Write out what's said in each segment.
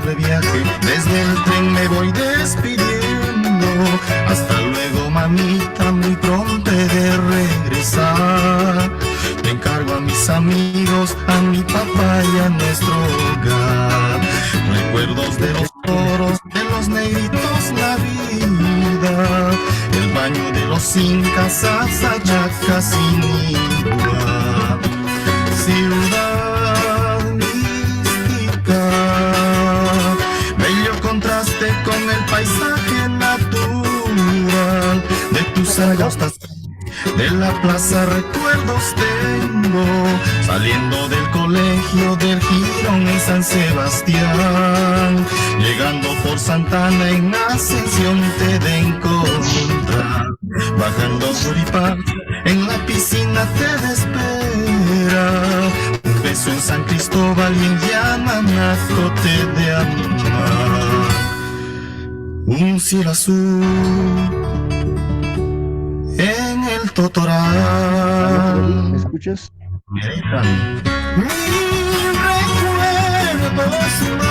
de viaje, desde el tren me voy despidiendo. Hasta luego, mamita, muy pronto he de regresar. Te encargo a mis amigos, a mi papá y a nuestro hogar. Recuerdos de los toros, de los negritos, la vida. El baño de los incas, Azayaca sin igual. Ciudad mística, bello contraste con el paisaje natural. De tus angostas, de la plaza recuerdos tengo, saliendo del colegio del Girón en San Sebastián. Llegando por Santana en Ascensión te de encontrar. Bajando Suripán, en la piscina te espera. Un beso en San Cristóbal y en Yamanaco te de amar. Un cielo azul en el Totoral. ¿Me escuchas? Mi recuerdos más.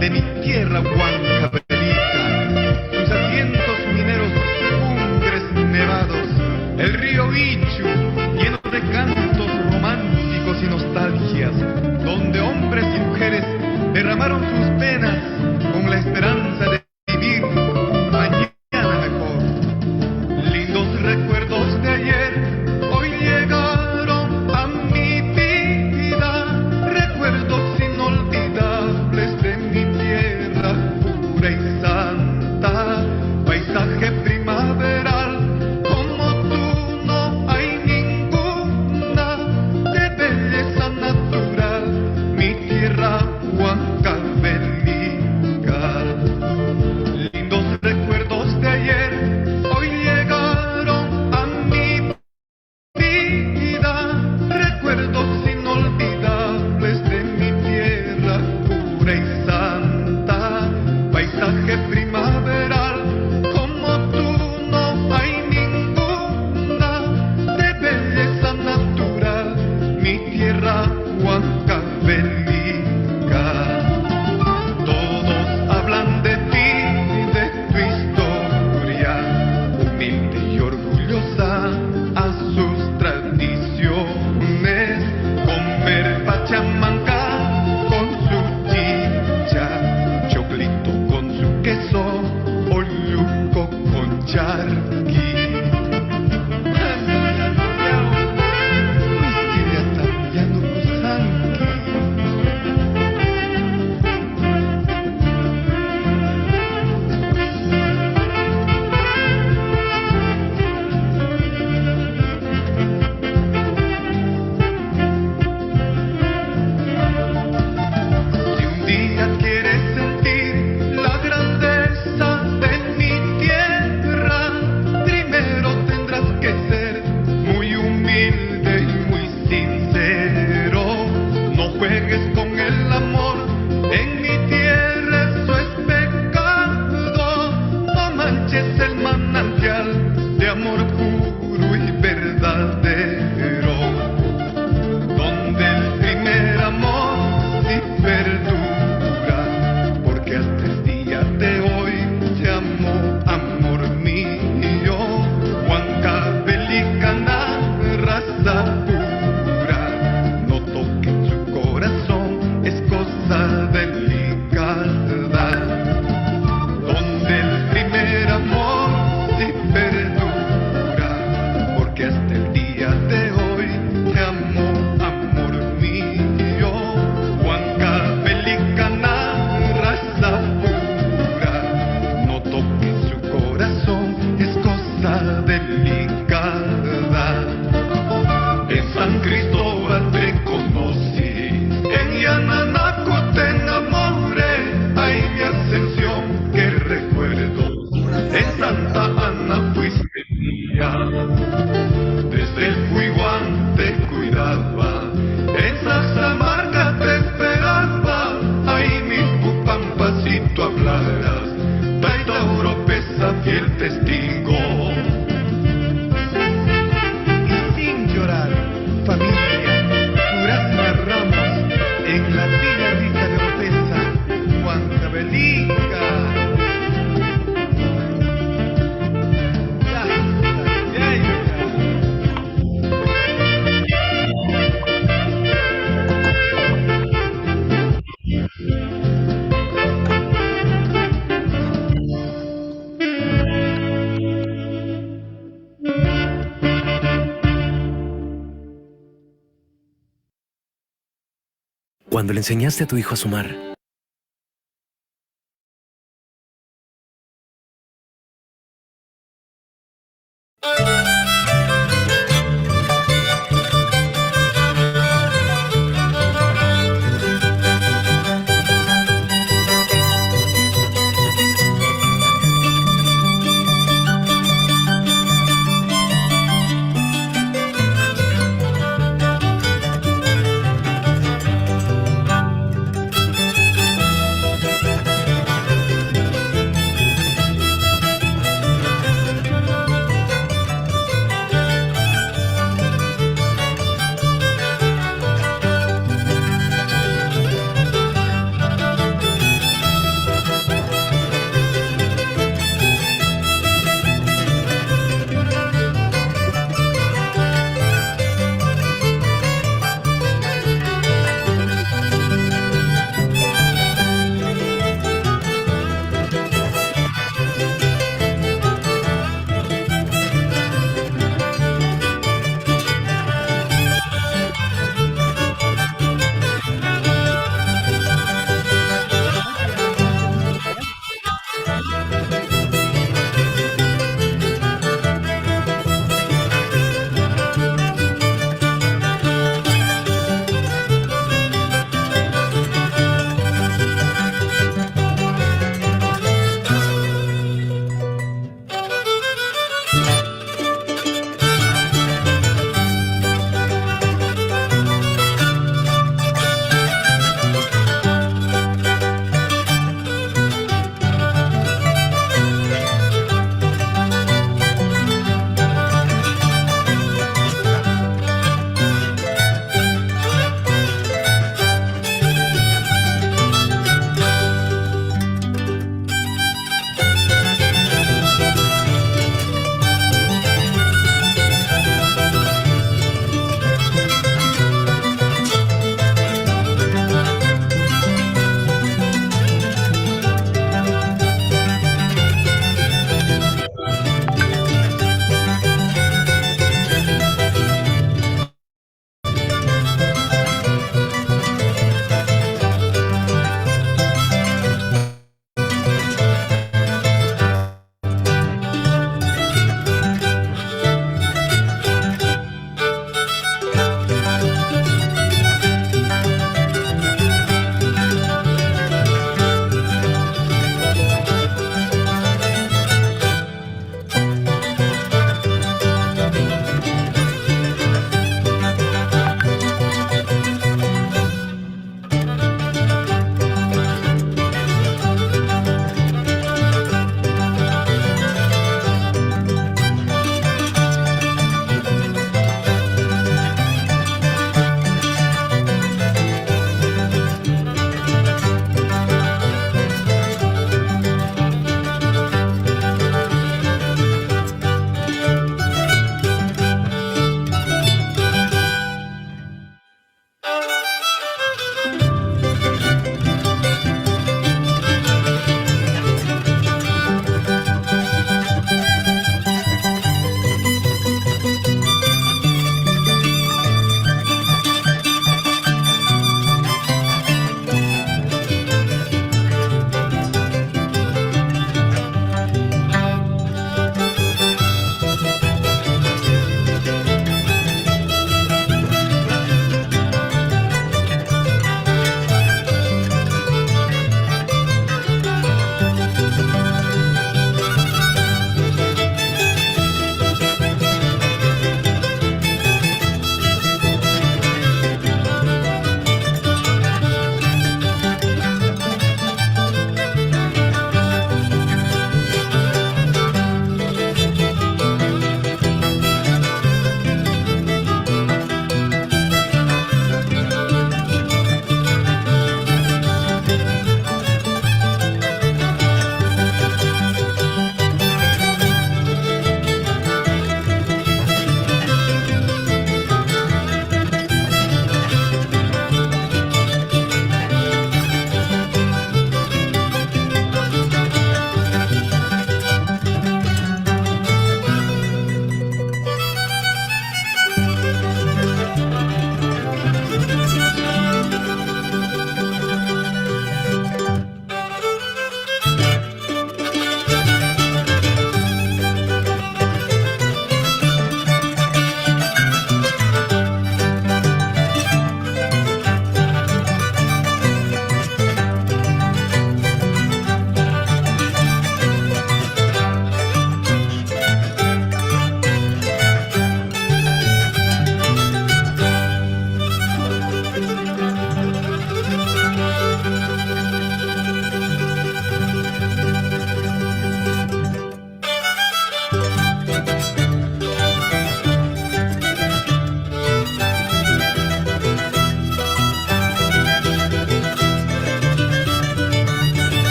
De mi tierra huancavelica, sus asientos mineros, cumbres nevados, el río Ichu, lleno de cantos románticos y nostalgias, donde hombres y mujeres derramaron sus penas con la esperanza de vivir un mañana mejor. Lindos recuerdos de ayer hoy llegaron a mi vida, recuerdos inolvidables de mi tierra pura y santa, paisaje primaveral, como tú no hay ninguna, de belleza natural, mi tierra huancavelica. Lindos recuerdos de ayer hoy llegaron a mi vida, recuerdos inolvidables de mi tierra pura y santa, paisaje primaveral, como tú no hay ninguna, de belleza natural, mi tierra huancavelica. Todos hablan de ti, de tu historia, humilde y orgullosa a sus tradiciones, comer pachamanca con su chicha, choclito con su queso, olluco con charqui. Si un día quieres sentir la grandeza de mi tierra, primero tendrás que ser muy humilde y muy sincero. No juegues con el amor, en mi tierra eso es pecado. No manches el manantial de amor puro y verdadero, donde el primer amor sí perdura, porque hasta el día de hoy te amo, amor mío. Huancavelica, raza pura, no toquen su corazón, es cosa delicada, donde el primer amor cuando le enseñaste a tu hijo a sumar.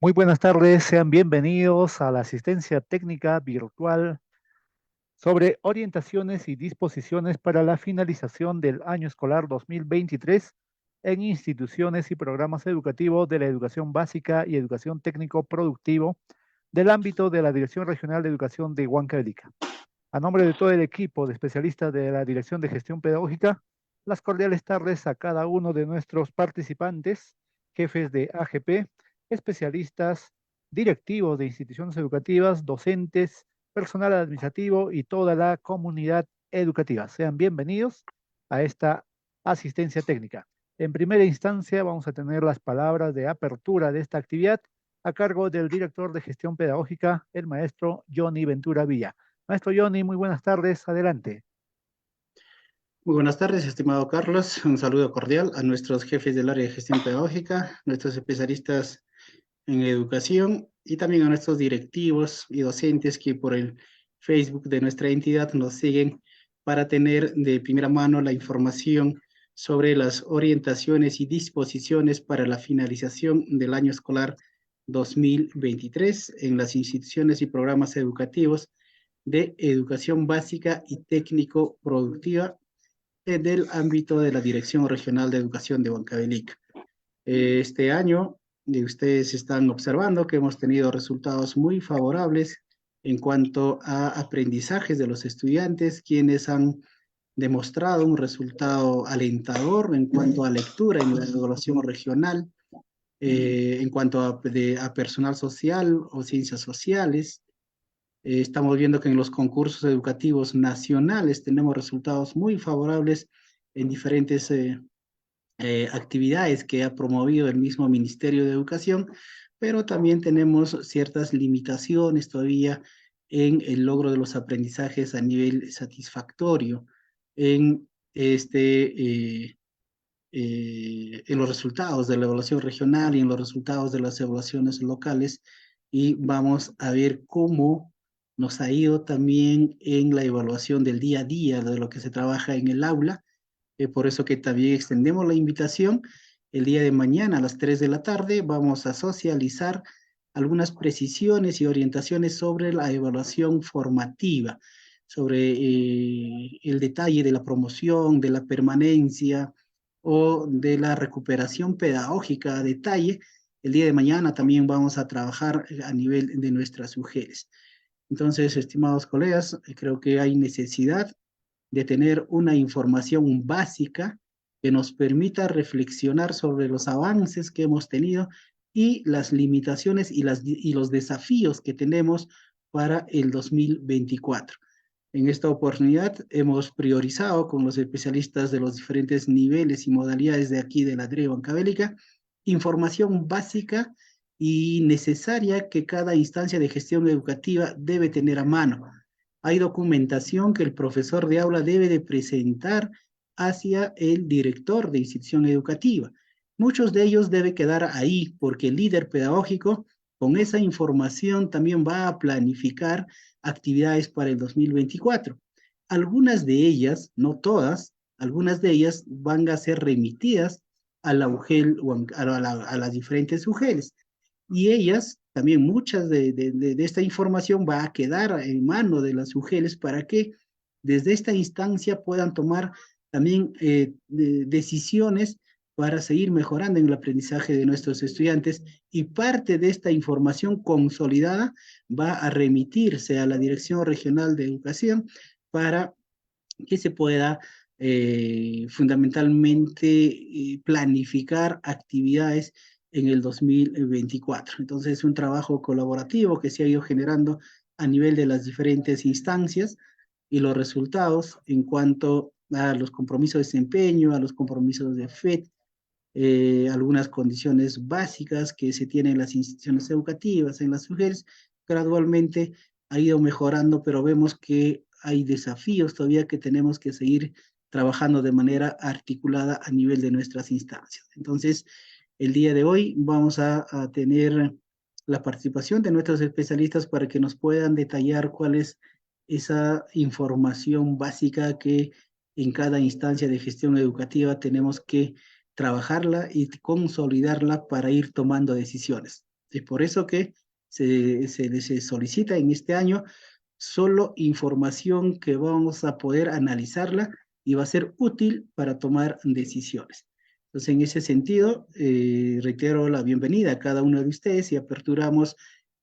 Muy buenas tardes, sean bienvenidos a la asistencia técnica virtual sobre orientaciones y disposiciones para la finalización del año escolar 2023 en instituciones y programas educativos de la educación básica y educación técnico productivo del ámbito de la Dirección Regional de Educación de Huancavelica. A nombre de todo el equipo de especialistas de la Dirección de Gestión Pedagógica, las cordiales tardes a cada uno de nuestros participantes, jefes de AGP, especialistas, directivos de instituciones educativas, docentes, personal administrativo y toda la comunidad educativa. Sean bienvenidos a esta asistencia técnica. En primera instancia vamos a tener las palabras de apertura de esta actividad a cargo del director de gestión pedagógica, el maestro Johnny Ventura Villa. Maestro Johnny, muy buenas tardes, adelante. Muy buenas tardes, estimado Carlos. Un saludo cordial a nuestros jefes del área de gestión pedagógica, nuestros especialistas en educación y también a nuestros directivos y docentes que por el Facebook de nuestra entidad nos siguen para tener de primera mano la información sobre las orientaciones y disposiciones para la finalización del año escolar 2023 en las instituciones y programas educativos de educación básica y técnico productiva del ámbito de la Dirección Regional de Educación de Huancavelica. Este año, ustedes están observando que hemos tenido resultados muy favorables en cuanto a aprendizajes de los estudiantes, quienes han demostrado un resultado alentador en cuanto a lectura en la evaluación regional, en cuanto a personal social o ciencias sociales. Estamos viendo que en los concursos educativos nacionales tenemos resultados muy favorables en diferentes actividades que ha promovido el mismo Ministerio de Educación, pero también tenemos ciertas limitaciones todavía en el logro de los aprendizajes a nivel satisfactorio en, en los resultados de la evaluación regional y en los resultados de las evaluaciones locales, y vamos a ver cómo nos ha ido también en la evaluación del día a día de lo que se trabaja en el aula. Por eso que también extendemos la invitación. El día de mañana a las 3 de la tarde vamos a socializar algunas precisiones y orientaciones sobre la evaluación formativa, sobre el detalle de la promoción, de la permanencia o de la recuperación pedagógica a detalle. El día de mañana también vamos a trabajar a nivel de nuestras mujeres. Entonces, estimados colegas, creo que hay necesidad de tener una información básica que nos permita reflexionar sobre los avances que hemos tenido y las limitaciones y los desafíos que tenemos para el 2024. En esta oportunidad hemos priorizado con los especialistas de los diferentes niveles y modalidades de aquí de la DRE Huancavelica información básica y necesaria que cada instancia de gestión educativa debe tener a mano. Hay documentación que el profesor de aula debe de presentar hacia el director de institución educativa. Muchos de ellos deben quedar ahí porque el líder pedagógico con esa información también va a planificar actividades para el 2024. Algunas de ellas, no todas, algunas de ellas van a ser remitidas a la UGEL o a las diferentes UGELs. Y ellas, también muchas de esta información va a quedar en mano de las UGELs para que desde esta instancia puedan tomar también decisiones para seguir mejorando en el aprendizaje de nuestros estudiantes, y parte de esta información consolidada va a remitirse a la Dirección Regional de Educación para que se pueda fundamentalmente planificar actividades en el 2024. Entonces es un trabajo colaborativo que se ha ido generando a nivel de las diferentes instancias, y los resultados en cuanto a los compromisos de desempeño, a los compromisos de FED, algunas condiciones básicas que se tienen en las instituciones educativas, en las mujeres, gradualmente ha ido mejorando, pero vemos que hay desafíos todavía que tenemos que seguir trabajando de manera articulada a nivel de nuestras instancias. Entonces, el día de hoy vamos a tener la participación de nuestros especialistas para que nos puedan detallar cuál es esa información básica que en cada instancia de gestión educativa tenemos que trabajarla y consolidarla para ir tomando decisiones. Es por eso que se solicita en este año solo información que vamos a poder analizarla y va a ser útil para tomar decisiones. Entonces, en ese sentido, reitero la bienvenida a cada uno de ustedes y aperturamos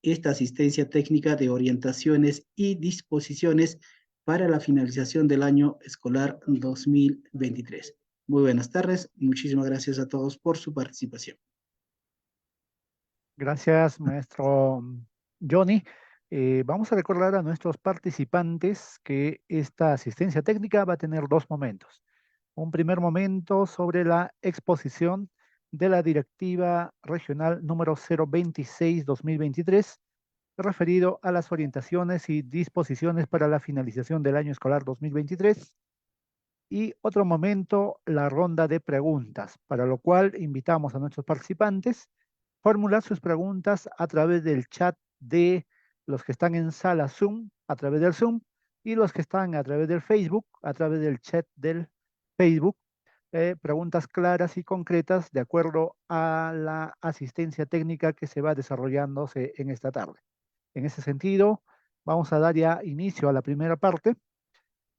esta asistencia técnica de orientaciones y disposiciones para la finalización del año escolar 2023. Muy buenas tardes, muchísimas gracias a todos por su participación. Gracias, maestro Johnny. Vamos a recordar a nuestros participantes que esta asistencia técnica va a tener dos momentos. Un primer momento sobre la exposición de la Directiva Regional número 026-2023, referido a las orientaciones y disposiciones para la finalización del año escolar 2023. Y otro momento, la ronda de preguntas, para lo cual invitamos a nuestros participantes a formular sus preguntas a través del chat de los que están en sala Zoom, a través del Zoom, y los que están a través del Facebook, a través del chat del Facebook. Preguntas claras y concretas de acuerdo a la asistencia técnica que se va desarrollándose en esta tarde. En ese sentido, vamos a dar ya inicio a la primera parte.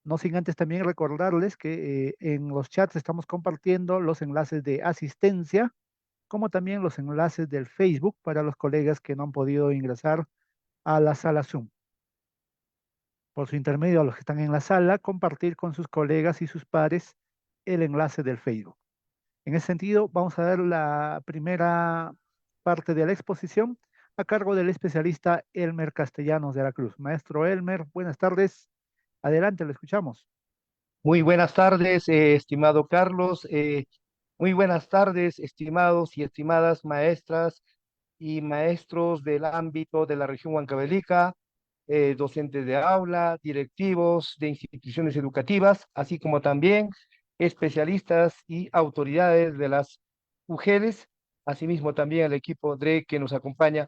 No sin antes también recordarles que en los chats estamos compartiendo los enlaces de asistencia, como también los enlaces del Facebook para los colegas que no han podido ingresar a la sala Zoom. Por su intermedio, a los que están en la sala, compartir con sus colegas y sus pares el enlace del Facebook. En ese sentido, vamos a dar la primera parte de la exposición a cargo del especialista Elmer Castellanos de la Cruz. Maestro Elmer, buenas tardes. Adelante, lo escuchamos. Muy buenas tardes, estimado Carlos. Muy buenas tardes, estimados y estimadas maestras y maestros del ámbito de la región Huancavelica, docentes de aula, directivos de instituciones educativas, así como también especialistas y autoridades de las mujeres, asimismo también el equipo DRE que nos acompaña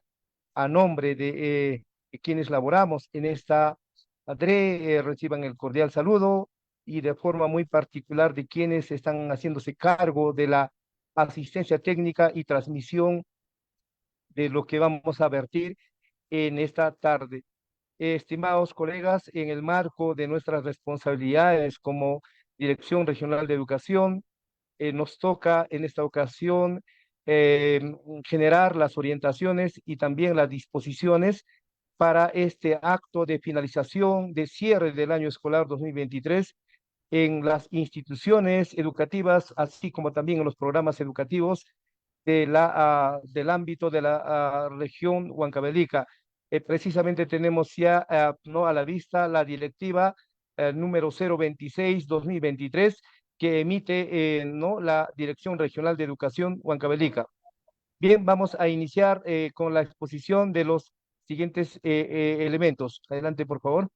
a nombre de quienes laboramos en esta DRE, reciban el cordial saludo y de forma muy particular de quienes están haciéndose cargo de la asistencia técnica y transmisión de lo que vamos a vertir en esta tarde. Estimados colegas, en el marco de nuestras responsabilidades como Dirección Regional de Educación, nos toca en esta ocasión eh, generar las orientaciones y también las disposiciones para este acto de finalización de cierre del año escolar 2023 en las instituciones educativas, así como también en los programas educativos del ámbito de la región Huancavelica. Precisamente tenemos ya ¿no? a la vista la directiva número 026-2023 que emite ¿no? la Dirección Regional de Educación Huancavelica. Bien, vamos a iniciar con la exposición de los siguientes elementos. Adelante, por favor.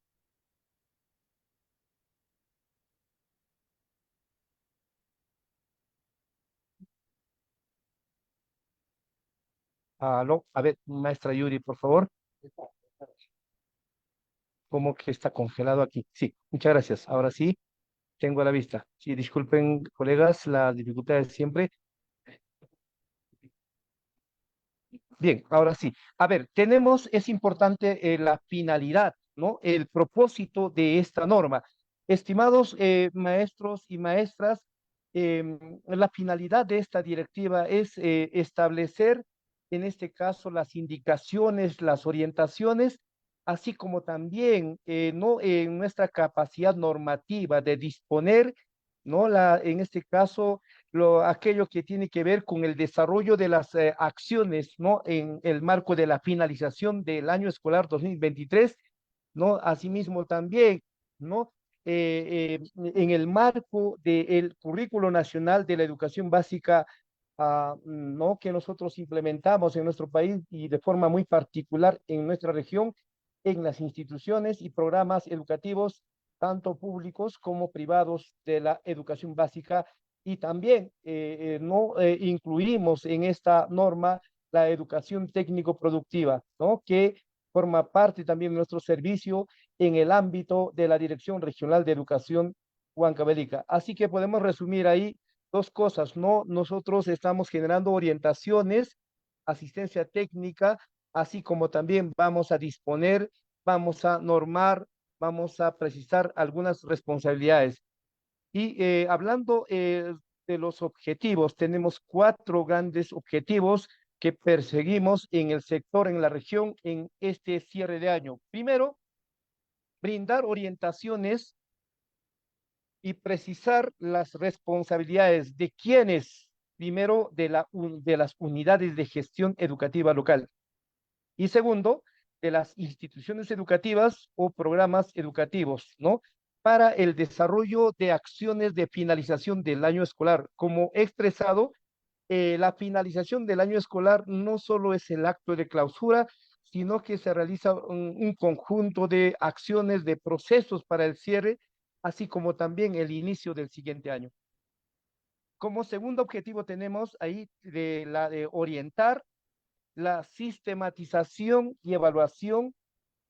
Aló, a ver, maestra Yuri, por favor. ¿Cómo que está congelado aquí? Sí, muchas gracias. Ahora sí, tengo a la vista. Sí, disculpen, colegas, las dificultades siempre. Bien, ahora sí. A ver, es importante la finalidad, ¿no? El propósito de esta norma. Estimados maestros y maestras, la finalidad de esta directiva es establecer, en este caso, las indicaciones, las orientaciones, así como también, ¿no? En nuestra capacidad normativa de disponer, ¿no? En este caso, aquello que tiene que ver con el desarrollo de las acciones, ¿no? En el marco de la finalización del año escolar 2023, ¿no? Asimismo también, ¿no? En el marco del Currículo Nacional de la Educación Básica, ¿no? Que nosotros implementamos en nuestro país y de forma muy particular en nuestra región, en las instituciones y programas educativos, tanto públicos como privados de la educación básica y también no incluimos en esta norma la educación técnico-productiva, ¿no? Que forma parte también de nuestro servicio en el ámbito de la Dirección Regional de Educación Huancavelica. Así que podemos resumir ahí dos cosas, ¿no? Nosotros estamos generando orientaciones asistencia técnica, así como también vamos a disponer, vamos a normar, vamos a precisar algunas responsabilidades. Y hablando de los objetivos, tenemos cuatro grandes objetivos que perseguimos en el sector, en la región, en este cierre de año. Primero, brindar orientaciones y precisar las responsabilidades de quienes, primero, de las unidades de gestión educativa local. Y segundo, de las instituciones educativas o programas educativos, ¿no? Para el desarrollo de acciones de finalización del año escolar. Como he expresado, la finalización del año escolar no solo es el acto de clausura, sino que se realiza un conjunto de acciones, de procesos para el cierre, así como también el inicio del siguiente año. Como segundo objetivo tenemos ahí la de orientar la sistematización y evaluación,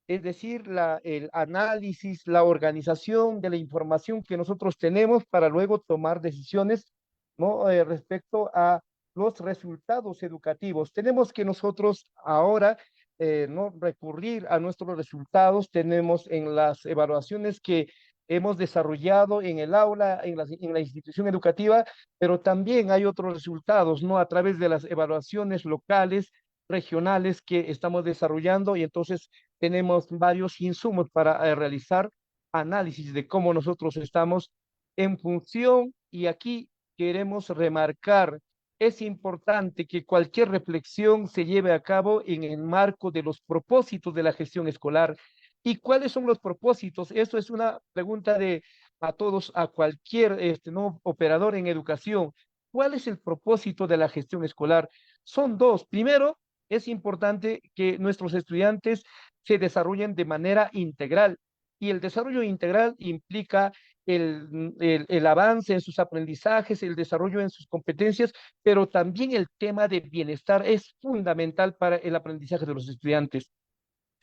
es decir, el análisis, la organización de la información que nosotros tenemos para luego tomar decisiones, ¿no? Respecto a los resultados educativos. Tenemos que nosotros ahora no recurrir a nuestros resultados, tenemos en las evaluaciones que hemos desarrollado en el aula, en la institución educativa, pero también hay otros resultados, ¿no? A través de las evaluaciones locales, regionales que estamos desarrollando, y entonces tenemos varios insumos para realizar análisis de cómo nosotros estamos en función, y aquí queremos remarcar, es importante que cualquier reflexión se lleve a cabo en el marco de los propósitos de la gestión escolar. ¿Y cuáles son los propósitos? Eso es una pregunta de a todos, a cualquier ¿no? operador en educación. ¿Cuál es el propósito de la gestión escolar? Son dos. Primero, es importante que nuestros estudiantes se desarrollen de manera integral. Y el desarrollo integral implica el avance en sus aprendizajes, el desarrollo en sus competencias, pero también el tema de bienestar es fundamental para el aprendizaje de los estudiantes.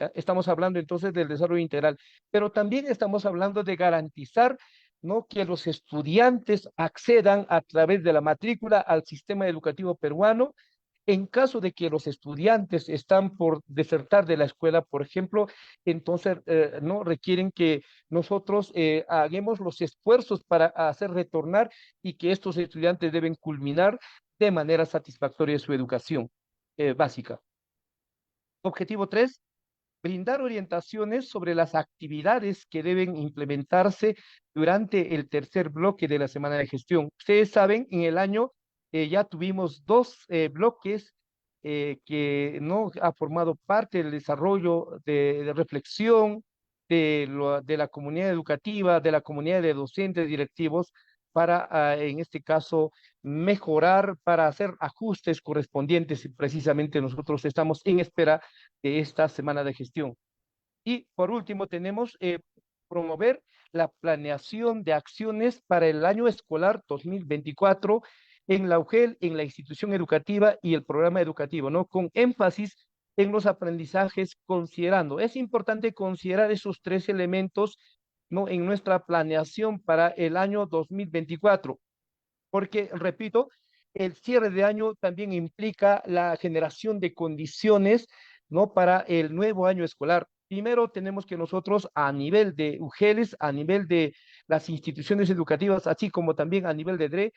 ¿Ya? Estamos hablando entonces del desarrollo integral, pero también estamos hablando de garantizar, ¿no? que los estudiantes accedan a través de la matrícula al sistema educativo peruano. En caso de que los estudiantes están por desertar de la escuela, por ejemplo, entonces no requieren que nosotros hagamos los esfuerzos para hacer retornar, y que estos estudiantes deben culminar de manera satisfactoria su educación básica. Objetivo 3, brindar orientaciones sobre las actividades que deben implementarse durante el tercer bloque de la semana de gestión. Ustedes saben, en el año ya tuvimos dos bloques que no ha formado parte del desarrollo de reflexión de la comunidad educativa, de la comunidad de docentes directivos, para, en este caso, mejorar, para hacer ajustes correspondientes, y precisamente nosotros estamos en espera de esta semana de gestión. Y por último, tenemos promover la planeación de acciones para el año escolar 2024 en la UGEL, en la institución educativa y el programa educativo, ¿no? Con énfasis en los aprendizajes, considerando, es importante considerar esos tres elementos, ¿no? En nuestra planeación para el año 2024, porque, repito, el cierre de año también implica la generación de condiciones, ¿no? Para el nuevo año escolar. Primero tenemos que nosotros, a nivel de UGELES, a nivel de las instituciones educativas, así como también a nivel de DRE,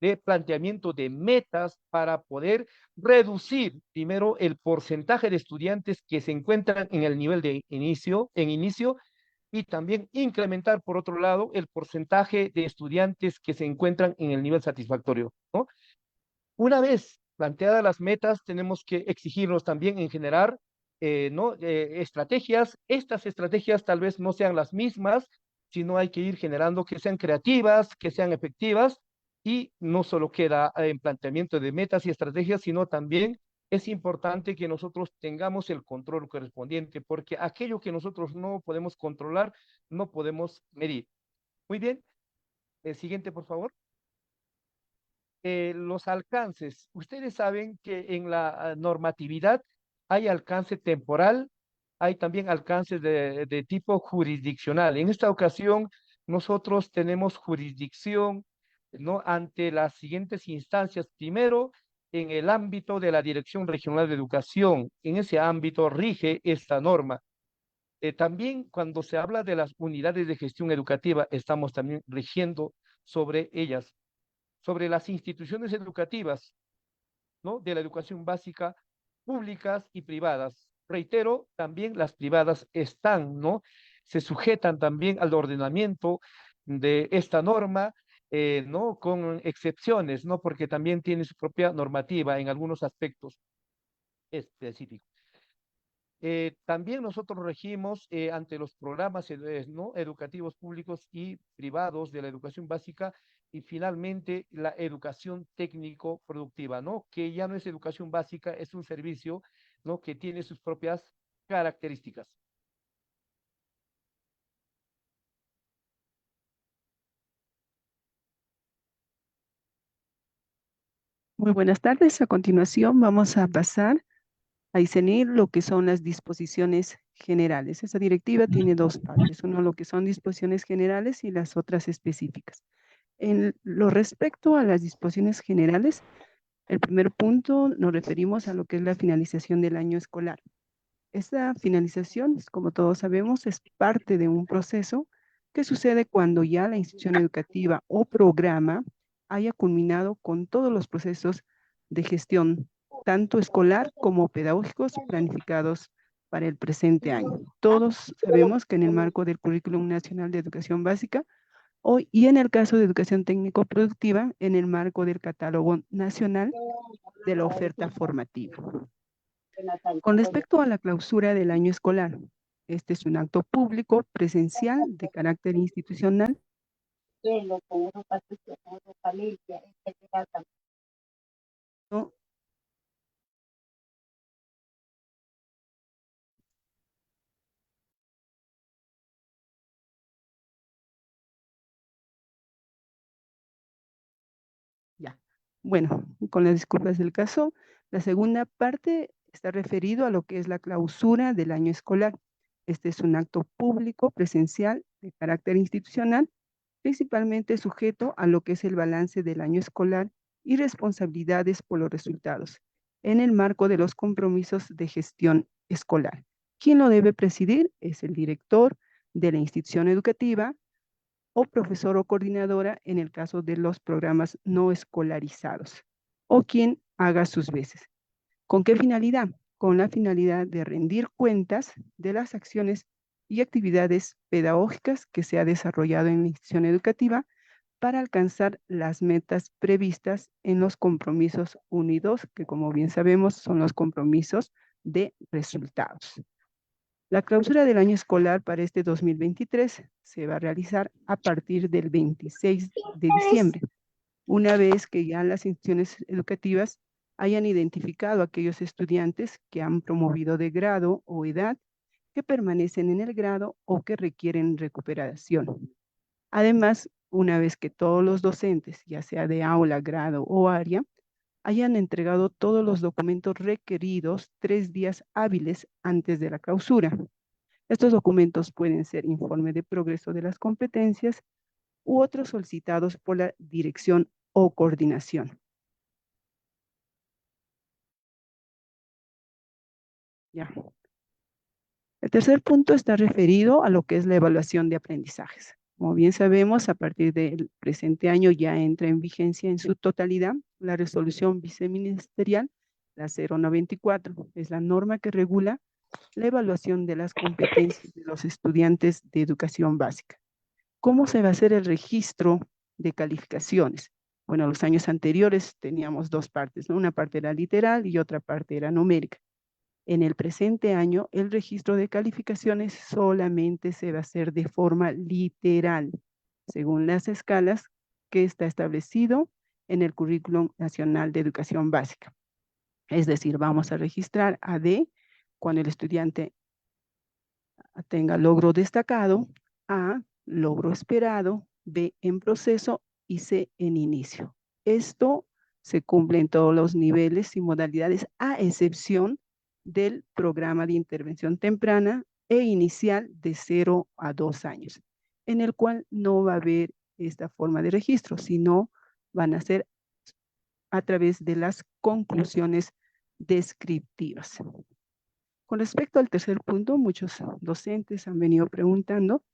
de planteamiento de metas para poder reducir primero el porcentaje de estudiantes que se encuentran en el nivel de inicio, y también incrementar, por otro lado, el porcentaje de estudiantes que se encuentran en el nivel satisfactorio, ¿no? Una vez planteadas las metas, tenemos que exigirnos también en generar ¿no? Estrategias. Estas estrategias tal vez no sean las mismas, sino hay que ir generando que sean creativas, que sean efectivas, y no solo queda en planteamiento de metas y estrategias, sino también es importante que nosotros tengamos el control correspondiente, porque aquello que nosotros no podemos controlar, no podemos medir. Muy bien, el siguiente, por favor. Los alcances. Ustedes saben que en la normatividad hay alcance temporal, hay también alcances de tipo jurisdiccional. En esta ocasión, nosotros tenemos jurisdicción, ¿no? Ante las siguientes instancias. Primero, en el ámbito de la Dirección Regional de Educación. En ese ámbito rige esta norma. También cuando se habla de las unidades de gestión educativa, estamos también rigiendo sobre ellas, sobre las instituciones educativas, ¿no? De la educación básica, públicas y privadas. Reitero, también las privadas están, ¿no? Se sujetan también al ordenamiento de esta norma, ¿no? Con excepciones, ¿no? Porque también tiene su propia normativa en algunos aspectos específicos. También nosotros regimos ante los programas ¿no? educativos públicos y privados de la educación básica y finalmente la educación técnico-productiva, ¿no? Que ya no es educación básica, es un servicio, ¿no? Que tiene sus propias características. Muy buenas tardes. A continuación vamos a pasar a discernir lo que son las disposiciones generales. Esta directiva tiene dos partes, uno lo que son disposiciones generales y las otras específicas. En lo respecto a las disposiciones generales, el primer punto nos referimos a lo que es la finalización del año escolar. Esta finalización, como todos sabemos, es parte de un proceso que sucede cuando ya la institución educativa o programa haya culminado con todos los procesos de gestión, tanto escolar como pedagógicos planificados para el presente año. Todos sabemos que en el marco del Currículum Nacional de Educación Básica y en el caso de educación técnico-productiva, en el marco del Catálogo Nacional de la Oferta Formativa. Con respecto a la clausura del año escolar, este es un acto público, presencial, de carácter institucional. ¿No? Ya. Bueno, con las disculpas del caso, la segunda parte está referido a lo que es la clausura del año escolar. Este es un acto público, presencial, de carácter institucional, principalmente sujeto a lo que es el balance del año escolar y responsabilidades por los resultados, en el marco de los compromisos de gestión escolar. Quien lo debe presidir es el director de la institución educativa o profesor o coordinadora en el caso de los programas no escolarizados, o quien haga sus veces. ¿Con qué finalidad? Con la finalidad de rendir cuentas de las acciones y actividades pedagógicas que se ha desarrollado en la institución educativa para alcanzar las metas previstas en los compromisos 1 y 2, que como bien sabemos son los compromisos de resultados. La clausura del año escolar para este 2023 se va a realizar a partir del 26 de diciembre, una vez que ya las instituciones educativas hayan identificado a aquellos estudiantes que han promovido de grado o edad, que permanecen en el grado o que requieren recuperación. Además, una vez que todos los docentes, ya sea de aula, grado o área, hayan entregado todos los documentos requeridos 3 días hábiles antes de la clausura. Estos documentos pueden ser informe de progreso de las competencias u otros solicitados por la dirección o coordinación. Ya. El tercer punto está referido a lo que es la evaluación de aprendizajes. Como bien sabemos, a partir del presente año ya entra en vigencia en su totalidad la resolución viceministerial, la 094. Es la norma que regula la evaluación de las competencias de los estudiantes de educación básica. ¿Cómo se va a hacer el registro de calificaciones? Bueno, los años anteriores teníamos dos partes, ¿no? Una parte era literal y otra parte era numérica. En el presente año, el registro de calificaciones solamente se va a hacer de forma literal, según las escalas que está establecido en el Currículum Nacional de Educación Básica. Es decir, vamos a registrar a D cuando el estudiante tenga logro destacado, A, logro esperado, B, en proceso y C, en inicio. Esto se cumple en todos los niveles y modalidades, a excepción del programa de intervención temprana e inicial de 0 a 2 años, en el cual no va a haber esta forma de registro, sino van a ser a través de las conclusiones descriptivas. Con respecto al tercer punto, muchos docentes han venido preguntando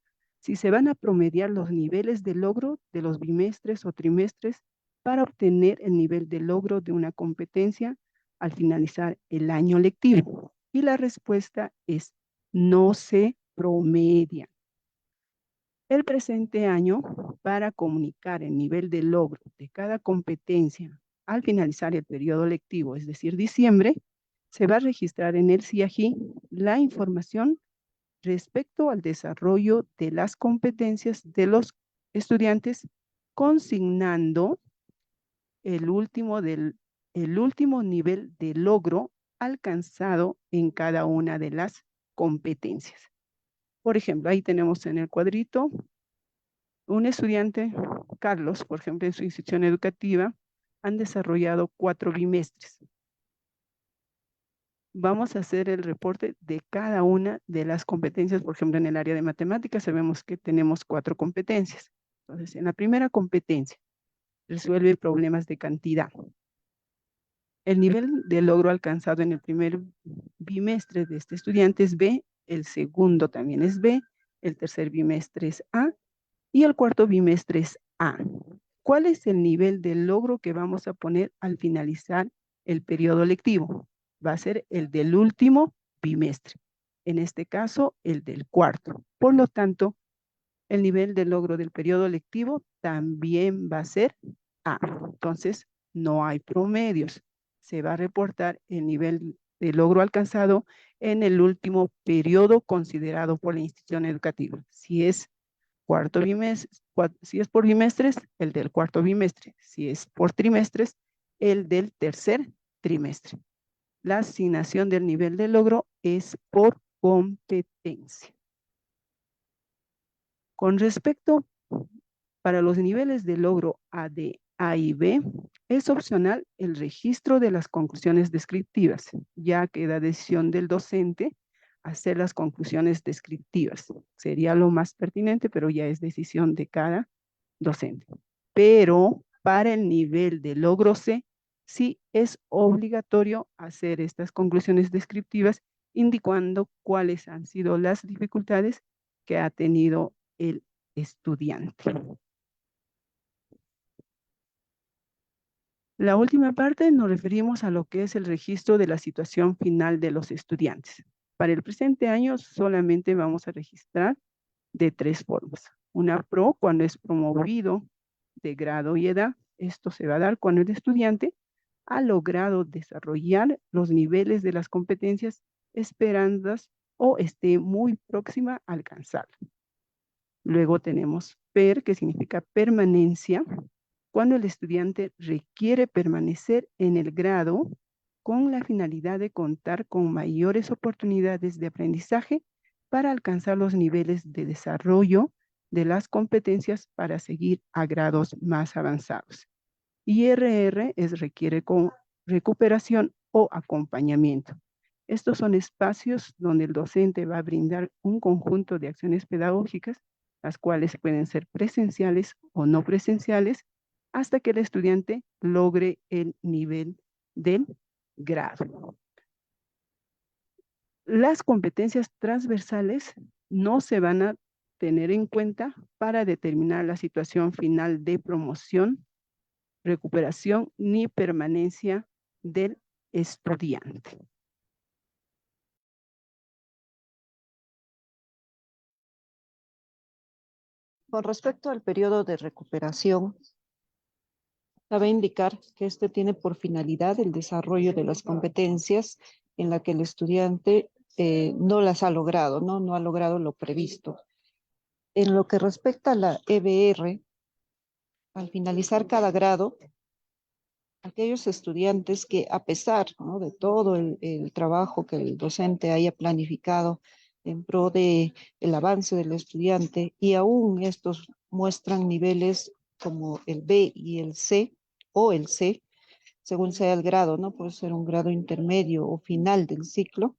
si se van a promediar los niveles de logro de los bimestres o trimestres para obtener el nivel de logro de una competencia al finalizar el año lectivo. Y la respuesta es no se promedia. El presente año, para comunicar el nivel de logro de cada competencia al finalizar el periodo lectivo, es decir, diciembre, se va a registrar en el CIAGI la información respecto al desarrollo de las competencias de los estudiantes, consignando el último nivel de logro alcanzado en cada una de las competencias. Por ejemplo, ahí tenemos en el cuadrito un estudiante, Carlos, por ejemplo, en su institución educativa, han desarrollado 4 bimestres. Vamos a hacer el reporte de cada una de las competencias. Por ejemplo, en el área de matemáticas sabemos que tenemos 4 competencias. Entonces, en la primera competencia, resuelve problemas de cantidad. El nivel de logro alcanzado en el primer bimestre de este estudiante es B, el segundo también es B, el tercer bimestre es A y el cuarto bimestre es A. ¿Cuál es el nivel de logro que vamos a poner al finalizar el periodo lectivo? Va a ser el del último bimestre. En este caso, el del cuarto. Por lo tanto, el nivel de logro del periodo lectivo también va a ser A. Entonces, no hay promedios. Se va a reportar el nivel de logro alcanzado en el último periodo considerado por la institución educativa. Si es cuarto bimestre, si es por bimestres, el del cuarto bimestre. Si es por trimestres, el del tercer trimestre. La asignación del nivel de logro es por competencia. Con respecto para los niveles de logro A, D, A y B, es opcional el registro de las conclusiones descriptivas, ya que da decisión del docente hacer las conclusiones descriptivas. Sería lo más pertinente, pero ya es decisión de cada docente. Pero para el nivel de logro C, sí es obligatorio hacer estas conclusiones descriptivas, indicando cuáles han sido las dificultades que ha tenido el estudiante. La última parte nos referimos a lo que es el registro de la situación final de los estudiantes. Para el presente año solamente vamos a registrar de 3 formas. Una PRO, cuando es promovido de grado y edad. Esto se va a dar cuando el estudiante ha logrado desarrollar los niveles de las competencias esperadas o esté muy próxima a alcanzarlo. Luego tenemos PER, que significa permanencia, cuando el estudiante requiere permanecer en el grado con la finalidad de contar con mayores oportunidades de aprendizaje para alcanzar los niveles de desarrollo de las competencias para seguir a grados más avanzados. Y RR requiere con recuperación o acompañamiento. Estos son espacios donde el docente va a brindar un conjunto de acciones pedagógicas, las cuales pueden ser presenciales o no presenciales, hasta que el estudiante logre el nivel del grado. Las competencias transversales no se van a tener en cuenta para determinar la situación final de promoción, recuperación ni permanencia del estudiante. Con respecto al periodo de recuperación, cabe indicar que este tiene por finalidad el desarrollo de las competencias en la que el estudiante no las ha logrado, no ha logrado lo previsto. En lo que respecta a la EBR, al finalizar cada grado, aquellos estudiantes que a pesar, ¿no?, de todo el trabajo que el docente haya planificado en pro de el avance del estudiante y aún estos muestran niveles como el B y el C o el C, según sea el grado, ¿no? Puede ser un grado intermedio o final del ciclo.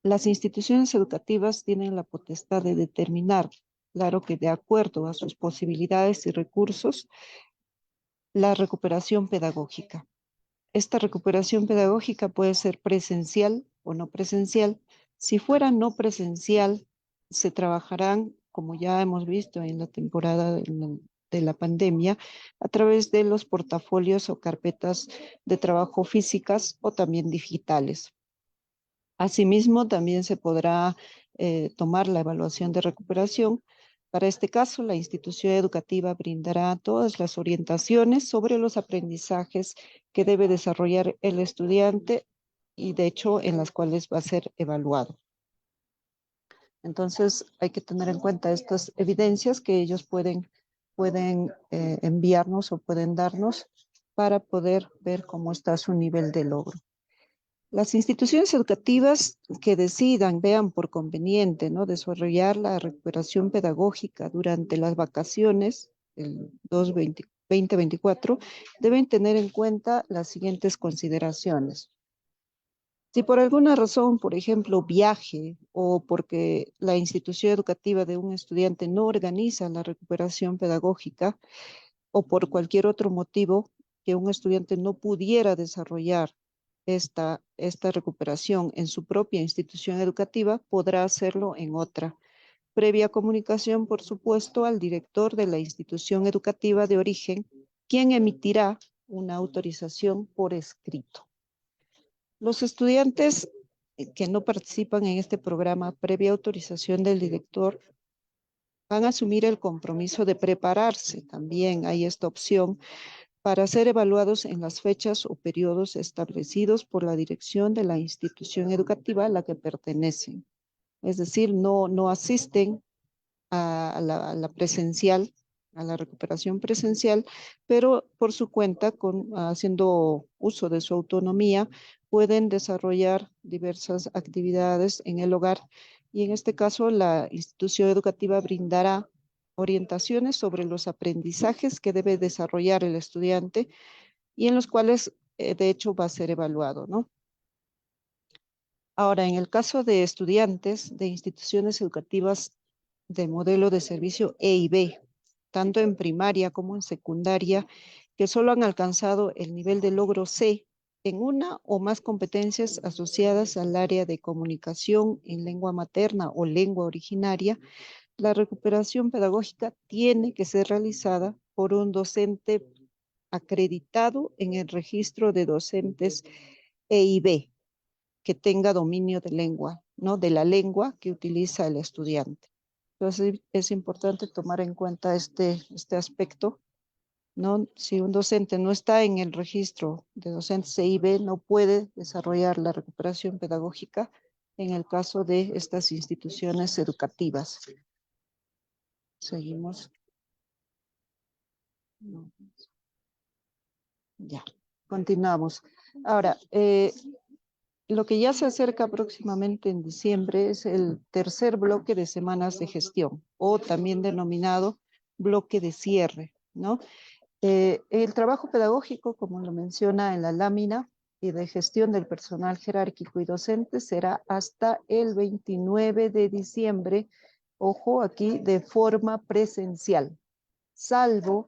Las instituciones educativas tienen la potestad de determinar, claro que de acuerdo a sus posibilidades y recursos, la recuperación pedagógica. Esta recuperación pedagógica puede ser presencial o no presencial. Si fuera no presencial, se trabajarán, como ya hemos visto en la temporada de la pandemia, a través de los portafolios o carpetas de trabajo físicas o también digitales. Asimismo, también se podrá tomar la evaluación de recuperación. Para este caso, la institución educativa brindará todas las orientaciones sobre los aprendizajes que debe desarrollar el estudiante y, de hecho, en las cuales va a ser evaluado. Entonces, hay que tener en cuenta estas evidencias que ellos pueden enviarnos o pueden darnos para poder ver cómo está su nivel de logro. Las instituciones educativas que decidan, vean por conveniente, ¿no?, desarrollar la recuperación pedagógica durante las vacaciones del 2024, deben tener en cuenta las siguientes consideraciones. Si por alguna razón, por ejemplo, viaje o porque la institución educativa de un estudiante no organiza la recuperación pedagógica o por cualquier otro motivo que un estudiante no pudiera desarrollar esta recuperación en su propia institución educativa, podrá hacerlo en otra. Previa comunicación, por supuesto, al director de la institución educativa de origen, quien emitirá una autorización por escrito. Los estudiantes que no participan en este programa, previa autorización del director, van a asumir el compromiso de prepararse. También hay esta opción para ser evaluados en las fechas o periodos establecidos por la dirección de la institución educativa a la que pertenecen. Es decir, no asisten a la presencial, a la recuperación presencial, pero por su cuenta, haciendo uso de su autonomía, pueden desarrollar diversas actividades en el hogar y en este caso la institución educativa brindará orientaciones sobre los aprendizajes que debe desarrollar el estudiante y en los cuales, de hecho, va a ser evaluado, ¿no? Ahora, en el caso de estudiantes de instituciones educativas de modelo de servicio E y B, tanto en primaria como en secundaria, que solo han alcanzado el nivel de logro C en una o más competencias asociadas al área de comunicación en lengua materna o lengua originaria, la recuperación pedagógica tiene que ser realizada por un docente acreditado en el registro de docentes E y B, que tenga dominio de lengua, ¿no?, de la lengua que utiliza el estudiante. Entonces, es importante tomar en cuenta este aspecto, ¿no? Si un docente no está en el registro de docentes E y B, no puede desarrollar la recuperación pedagógica en el caso de estas instituciones educativas. Seguimos. No. Ya, continuamos. Ahora, lo que ya se acerca próximamente en diciembre es el tercer bloque de semanas de gestión, o también denominado bloque de cierre, ¿no? El trabajo pedagógico, como lo menciona en la lámina, y de gestión del personal jerárquico y docente será hasta el 29 de diciembre, ojo aquí, de forma presencial, salvo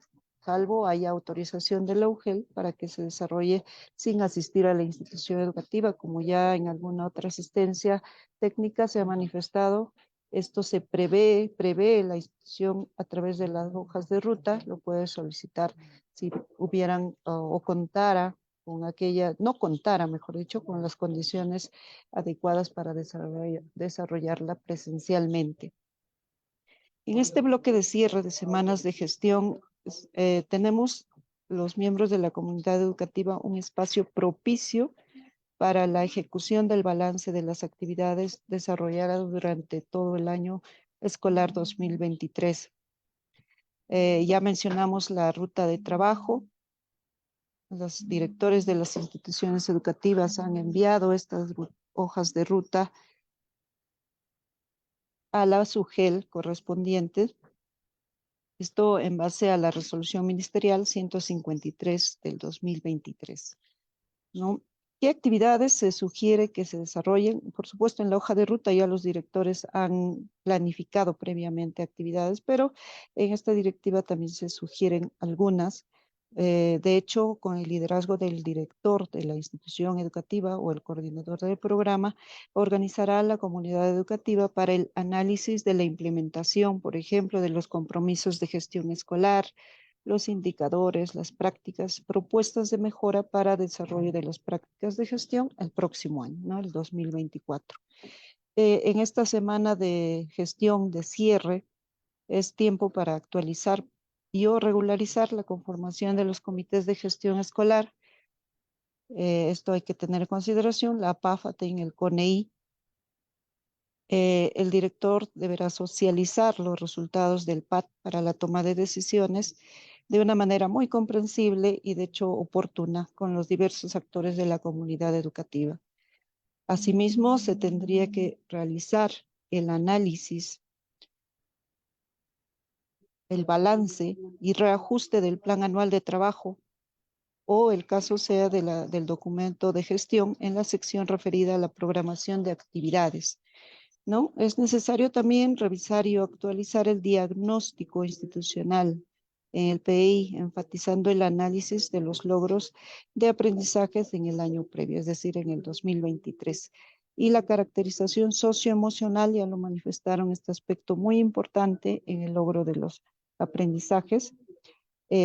haya autorización de la UGEL para que se desarrolle sin asistir a la institución educativa, como ya en alguna otra asistencia técnica se ha manifestado. Esto se prevé la institución a través de las hojas de ruta, lo puede solicitar si hubieran o contara con no contara, mejor dicho, con las condiciones adecuadas para desarrollarla presencialmente. En este bloque de cierre de semanas de gestión, tenemos los miembros de la comunidad educativa un espacio propicio para la ejecución del balance de las actividades desarrolladas durante todo el año escolar 2023. Ya mencionamos la ruta de trabajo. Los directores de las instituciones educativas han enviado estas hojas de ruta a la SUGEL correspondiente. Esto en base a la resolución ministerial 153 del 2023, ¿no? ¿Qué actividades se sugiere que se desarrollen? Por supuesto, en la hoja de ruta ya los directores han planificado previamente actividades, pero en esta directiva también se sugieren algunas. De hecho, con el liderazgo del director de la institución educativa o el coordinador del programa, organizará a la comunidad educativa para el análisis de la implementación, por ejemplo, de los compromisos de gestión escolar, los indicadores, las prácticas, propuestas de mejora para desarrollo de las prácticas de gestión el próximo año, ¿no? El 2024. En esta semana de gestión de cierre, es tiempo para actualizar y o regularizar la conformación de los comités de gestión escolar. Esto hay que tener en consideración, la PAFATE en el CONEI. El director deberá socializar los resultados del PAT para la toma de decisiones de una manera muy comprensible y de hecho oportuna con los diversos actores de la comunidad educativa. Asimismo, se tendría que realizar el análisis, el balance y reajuste del plan anual de trabajo o el caso sea del documento de gestión en la sección referida a la programación de actividades, ¿no? Es necesario también revisar y actualizar el diagnóstico institucional en el PI, enfatizando el análisis de los logros de aprendizajes en el año previo, es decir, en el 2023. Y la caracterización socioemocional, ya lo manifestaron, este aspecto muy importante en el logro de los aprendizajes.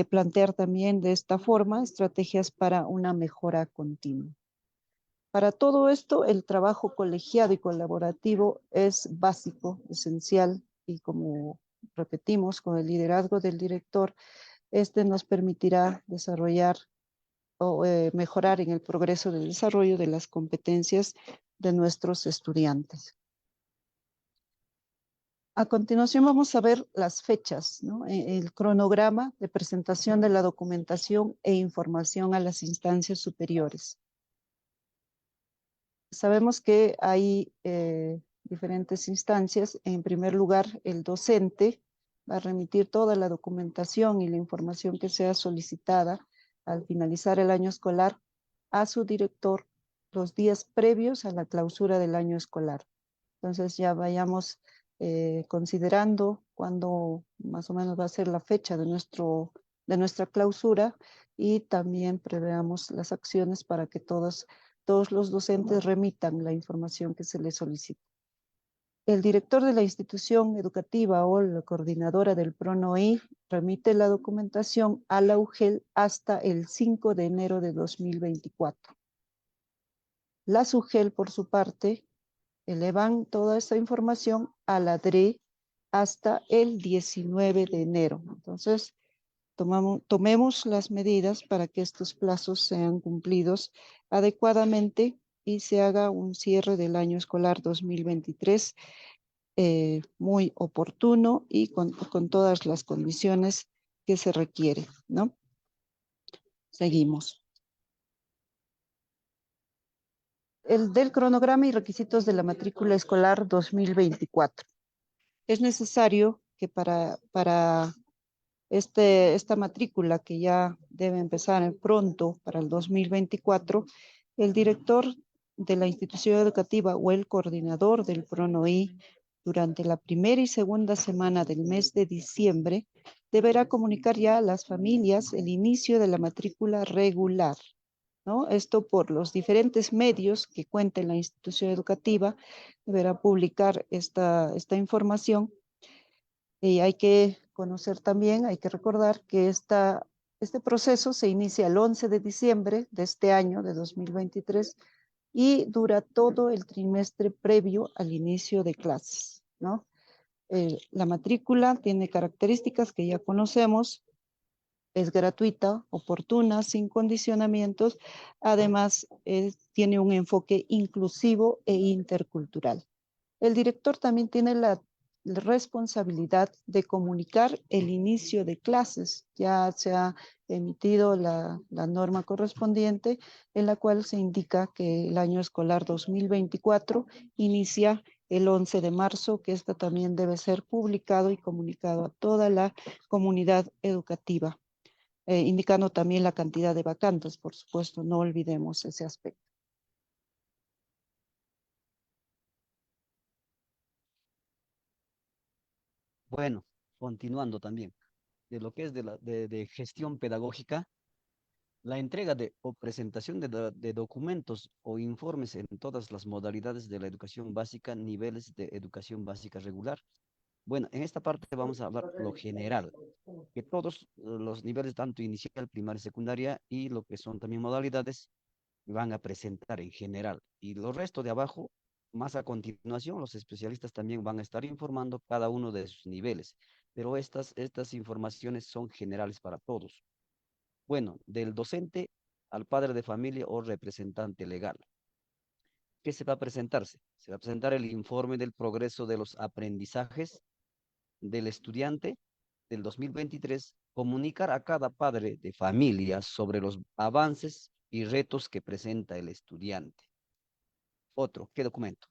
Plantear también de esta forma estrategias para una mejora continua. Para todo esto, el trabajo colegiado y colaborativo es básico, esencial, y como repetimos, con el liderazgo del director, este nos permitirá desarrollar o mejorar en el progreso del desarrollo de las competencias de nuestros estudiantes. A continuación vamos a ver las fechas, ¿no? El cronograma de presentación de la documentación e información a las instancias superiores. Sabemos que hay diferentes instancias. En primer lugar, el docente va a remitir toda la documentación y la información que sea solicitada al finalizar el año escolar a su director los días previos a la clausura del año escolar. Entonces ya vayamos considerando cuándo más o menos va a ser la fecha de nuestra clausura y también preveamos las acciones para que todos los docentes remitan la información que se les solicita. El director de la institución educativa o la coordinadora del PRONOI remite la documentación a la UGEL hasta el 5 de enero de 2024. La SUGEL, por su parte, elevan toda esta información a la DRE hasta el 19 de enero. Entonces, tomemos las medidas para que estos plazos sean cumplidos adecuadamente y se haga un cierre del año escolar 2023 muy oportuno y con todas las condiciones que se requieren, ¿no? Seguimos. El del cronograma y requisitos de la matrícula escolar 2024. Es necesario que para esta matrícula que ya debe empezar pronto para el 2024, el director de la institución educativa o el coordinador del PRONOI durante la primera y segunda semana del mes de diciembre deberá comunicar ya a las familias el inicio de la matrícula regular, ¿no? Esto por los diferentes medios que cuenta la institución educativa, deberá publicar esta información. Y hay que conocer también, hay que recordar que este proceso se inicia el 11 de diciembre de este año, de 2023, y dura todo el trimestre previo al inicio de clases, ¿no? La matrícula tiene características que ya conocemos, es gratuita, oportuna, sin condicionamientos, además tiene un enfoque inclusivo e intercultural. El director también tiene la responsabilidad de comunicar el inicio de clases. Ya se ha emitido la norma correspondiente en la cual se indica que el año escolar 2024 inicia el 11 de marzo, que esto también debe ser publicado y comunicado a toda la comunidad educativa, indicando también la cantidad de vacantes, por supuesto, no olvidemos ese aspecto. Bueno, continuando también. lo que es de gestión pedagógica, la entrega o presentación de documentos o informes en todas las modalidades de la educación básica, niveles de educación básica regular. Bueno, en esta parte vamos a hablar lo general, que todos los niveles, tanto inicial, primaria, secundaria y lo que son también modalidades, van a presentar en general. Y lo resto de abajo, más a continuación, los especialistas también van a estar informando cada uno de sus niveles. Pero estas informaciones son generales para todos. Bueno, del docente al padre de familia o representante legal. ¿Qué se va a presentarse? Se va a presentar el informe del progreso de los aprendizajes del estudiante del 2023, comunicar a cada padre de familia sobre los avances y retos que presenta el estudiante. Otro, ¿qué documento?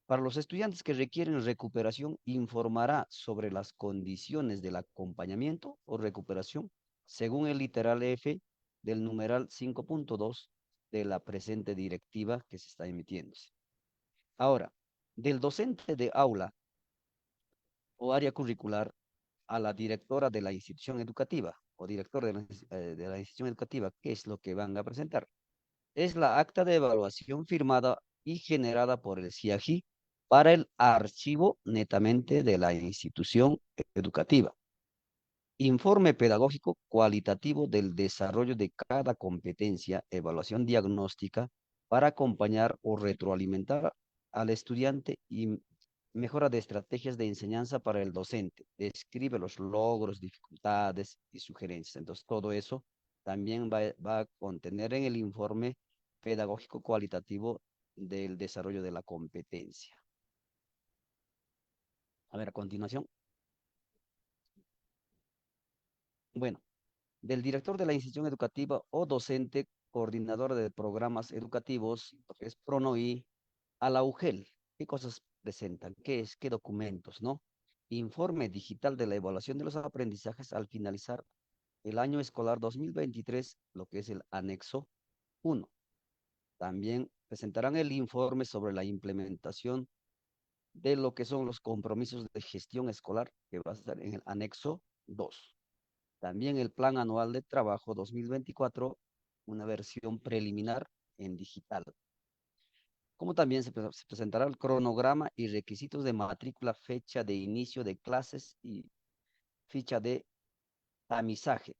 Para los estudiantes que requieren recuperación, informará sobre las condiciones del acompañamiento o recuperación según el literal F del numeral 5.2 de la presente directiva que se está emitiéndose. Ahora, del docente de aula o área curricular a la directora de la institución educativa o director de la institución educativa, ¿qué es lo que van a presentar? Es la acta de evaluación firmada y generada por el CIAGI para el archivo netamente de la institución educativa. Informe pedagógico cualitativo del desarrollo de cada competencia, evaluación diagnóstica para acompañar o retroalimentar al estudiante y mejora de estrategias de enseñanza para el docente. Describe los logros, dificultades y sugerencias. Entonces, todo eso también va a contener en el informe pedagógico cualitativo del desarrollo de la competencia. A ver, a continuación. Bueno, del director de la institución educativa o docente coordinador de programas educativos, lo que es PRONOI, a la UGEL. ¿Qué cosas presentan? ¿Qué documentos, no? Informe digital de la evaluación de los aprendizajes al finalizar el año escolar 2023, lo que es el anexo 1. También presentarán el informe sobre la implementación de lo que son los compromisos de gestión escolar, que va a estar en el anexo 2. También el Plan Anual de Trabajo 2024, una versión preliminar en digital. Como también se presentará el cronograma y requisitos de matrícula, fecha de inicio de clases y ficha de tamizaje.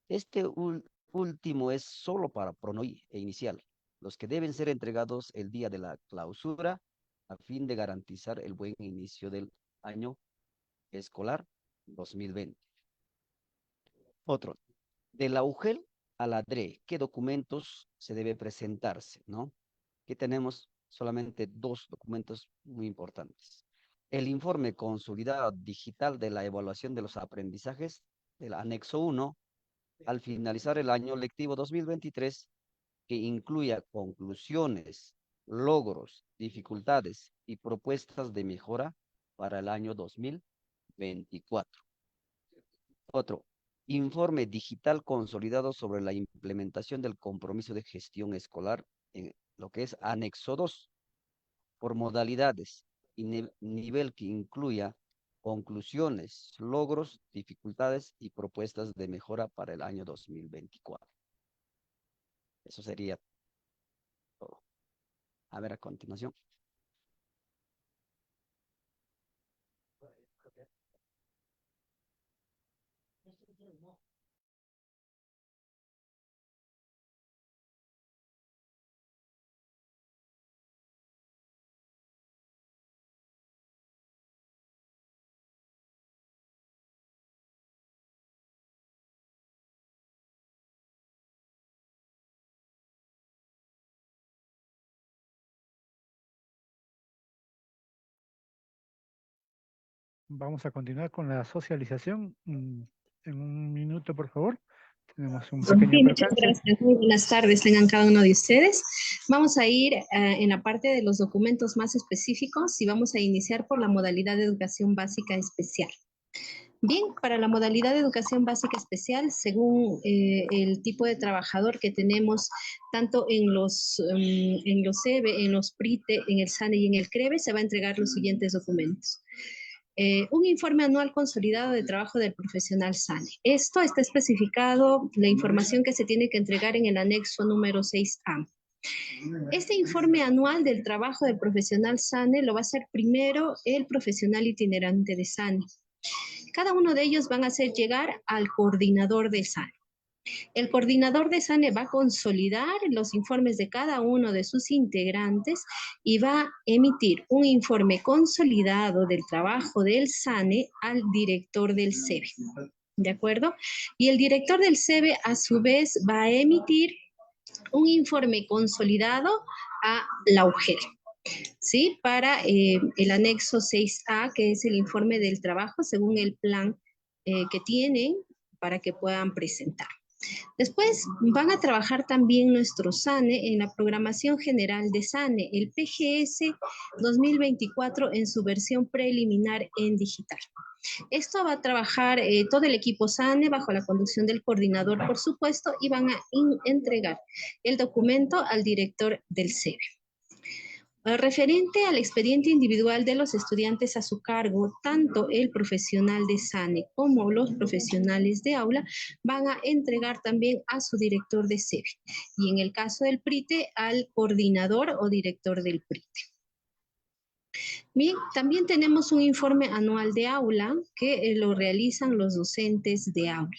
Este último es solo para PRONOI e inicial, los que deben ser entregados el día de la clausura a fin de garantizar el buen inicio del año escolar 2020. Otro, de la UGEL a la DRE, ¿qué documentos se debe presentarse, no? Que tenemos solamente 2 documentos muy importantes. El informe consolidado digital de la evaluación de los aprendizajes del anexo 1 al finalizar el año lectivo 2023, que incluya conclusiones, logros, dificultades y propuestas de mejora para el año 2024. Otro, informe digital consolidado sobre la implementación del compromiso de gestión escolar en lo que es anexo 2, por modalidades y nivel que incluya conclusiones, logros, dificultades y propuestas de mejora para el año 2024. Eso sería todo. A ver, a continuación. Vamos a continuar con la socialización. En un minuto, por favor. Tenemos un pequeño Sí, muchas percance. gracias. Muy buenas tardes, tengan cada uno de ustedes. Vamos a ir en la parte de los documentos más específicos y vamos a iniciar por la modalidad de educación básica especial. Bien, para la modalidad de educación básica especial, según el tipo de trabajador que tenemos, tanto en los EBE, en los PRITE, en el SANE y en el CREBE, se va a entregar los siguientes documentos. un informe anual consolidado de trabajo del profesional SANE. Esto está especificado, la información que se tiene que entregar en el anexo número 6A. Este informe anual del trabajo del profesional SANE lo va a hacer primero el profesional itinerante de SANE. Cada uno de ellos van a hacer llegar al coordinador de SANE. El coordinador de SANE va a consolidar los informes de cada uno de sus integrantes y va a emitir un informe consolidado del trabajo del SANE al director del SEBE. ¿De acuerdo? Y el director del SEBE a su vez va a emitir un informe consolidado a la UGEL, ¿sí? Para el anexo 6A, que es el informe del trabajo según el plan que tienen para que puedan presentar. Después van a trabajar también nuestro SANE en la programación general de SANE, el PGS 2024 en su versión preliminar en digital. Esto va a trabajar todo el equipo SANE bajo la conducción del coordinador, por supuesto, y van a entregar el documento al director del SEBE. Referente al expediente individual de los estudiantes a su cargo, tanto el profesional de SANE como los profesionales de aula van a entregar también a su director de SEBE y en el caso del PRITE al coordinador o director del PRITE. Bien, también tenemos un informe anual de aula que lo realizan los docentes de aula.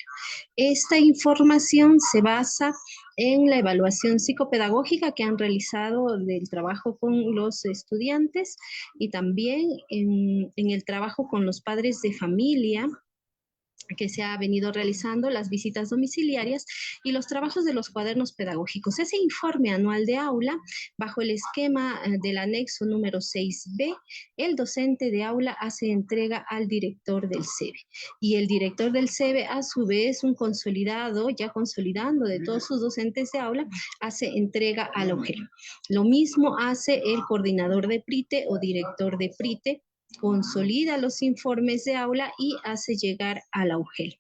Esta información se basa en la evaluación psicopedagógica que han realizado del trabajo con los estudiantes y también en el trabajo con los padres de familia que se ha venido realizando, las visitas domiciliarias y los trabajos de los cuadernos pedagógicos. Ese informe anual de aula, bajo el esquema del anexo número 6B, el docente de aula hace entrega al director del SEBE. Y el director del SEBE, a su vez, un consolidado, ya consolidando de todos sus docentes de aula, hace entrega al UGEL. Lo mismo hace el coordinador de PRITE o director de PRITE, consolida los informes de aula y hace llegar a la UGEL.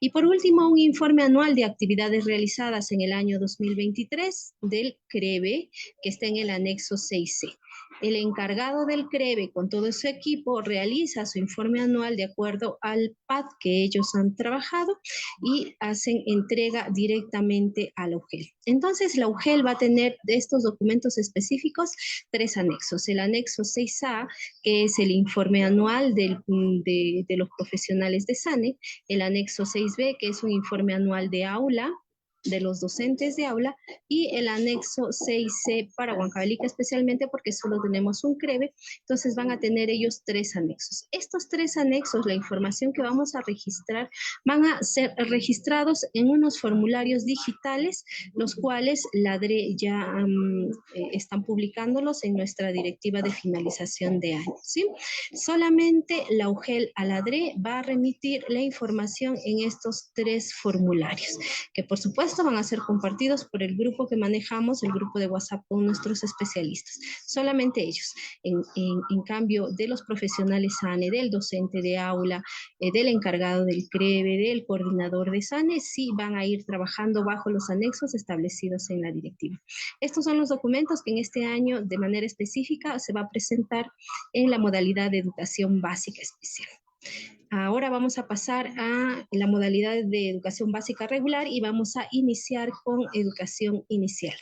Y por último, un informe anual de actividades realizadas en el año 2023 del CREBE, que está en el anexo 6C. El encargado del CREBE con todo su equipo realiza su informe anual de acuerdo al PAD que ellos han trabajado y hacen entrega directamente a la UGEL. Entonces, la UGEL va a tener de estos documentos específicos 3 anexos. El anexo 6A, que es el informe anual de los profesionales de SANE, el anexo 6B, que es un informe anual de aula, de los docentes de aula, y el anexo 6C para Huancavelica especialmente porque solo tenemos un CREBE, entonces van a tener ellos 3 anexos. Estos 3 anexos, la información que vamos a registrar, van a ser registrados en unos formularios digitales, los cuales la DRE ya están publicándolos en nuestra directiva de finalización de año, ¿sí? Solamente la UGEL a la DRE va a remitir la información en estos 3 formularios, que por supuesto van a ser compartidos por el grupo que manejamos, el grupo de WhatsApp con nuestros especialistas. Solamente ellos. En cambio, de los profesionales SANE, del docente de aula, del encargado del CREBE, del coordinador de SANE, sí van a ir trabajando bajo los anexos establecidos en la directiva. Estos son los documentos que en este año, de manera específica, se va a presentar en la modalidad de educación básica especial. Ahora vamos a pasar a la modalidad de educación básica regular y vamos a iniciar con educación inicial.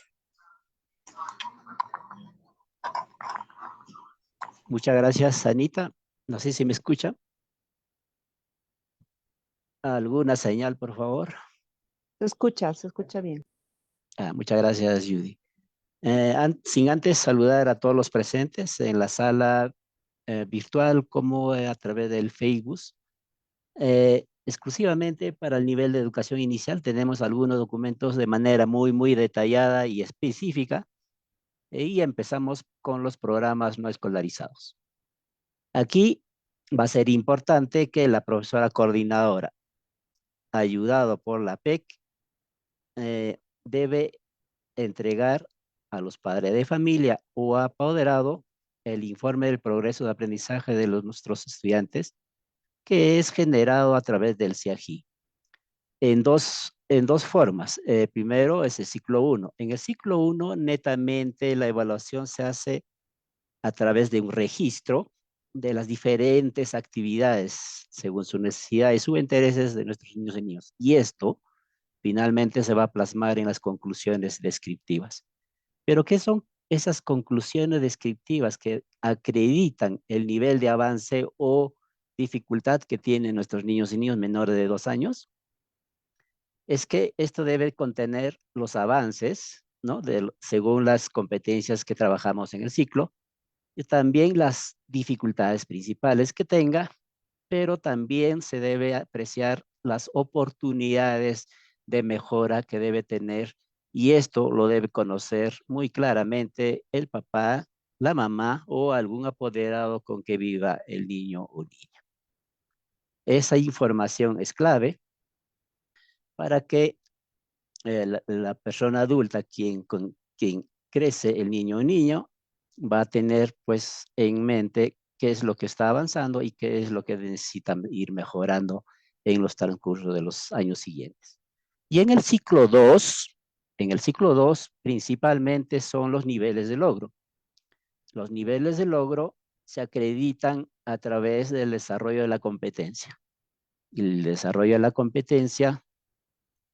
Muchas gracias, Anita. No sé si me escucha. ¿Alguna señal, por favor? Se escucha bien. Muchas gracias, Judy. Sin antes saludar a todos los presentes en la sala virtual como a través del Facebook. Exclusivamente para el nivel de educación inicial tenemos algunos documentos de manera muy detallada y específica y empezamos con los programas no escolarizados. Aquí va a ser importante que la profesora coordinadora, ayudado por la PEC, debe entregar a los padres de familia o apoderado el informe del progreso de aprendizaje de nuestros estudiantes, que es generado a través del CIAGI. En dos formas. Primero es el ciclo 1. En el ciclo 1, netamente la evaluación se hace a través de un registro de las diferentes actividades según su necesidad y sus intereses de nuestros niños y niñas. Y esto finalmente se va a plasmar en las conclusiones descriptivas. Pero ¿qué son esas conclusiones descriptivas que acreditan el nivel de avance o dificultad que tienen nuestros niños y niñas menores de 2 años? Es que esto debe contener los avances, ¿no? Según las competencias que trabajamos en el ciclo, y también las dificultades principales que tenga, pero también se debe apreciar las oportunidades de mejora que debe tener, y esto lo debe conocer muy claramente el papá, la mamá o algún apoderado con que viva el niño o niña. Esa información es clave para que la persona adulta con quien crece el niño o niño va a tener pues en mente qué es lo que está avanzando y qué es lo que necesitan ir mejorando en los transcurso de los años siguientes. Y en el ciclo 2, principalmente son los niveles de logro. Los niveles de logro se acreditan a través del desarrollo de la competencia. Y el desarrollo de la competencia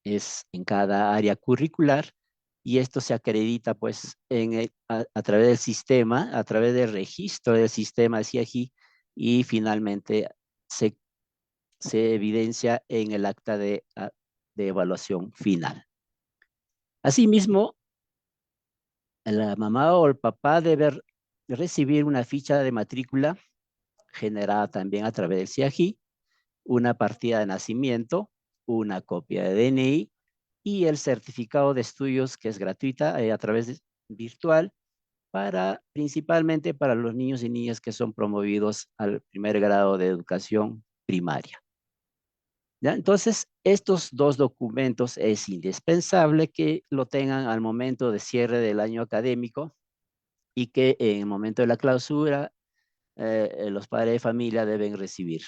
es en cada área curricular, y esto se acredita pues a través del sistema, a través del registro del sistema de CIAGI, y finalmente se evidencia en el acta de evaluación final. Asimismo, la mamá o el papá debe recibir una ficha de matrícula generada también a través del CIAGI, una partida de nacimiento, una copia de DNI y el certificado de estudios, que es gratuita a través de virtual, principalmente para los niños y niñas que son promovidos al primer grado de educación primaria. ¿Ya? Entonces, estos dos documentos es indispensable que lo tengan al momento de cierre del año académico, y que en el momento de la clausura los padres de familia deben recibir.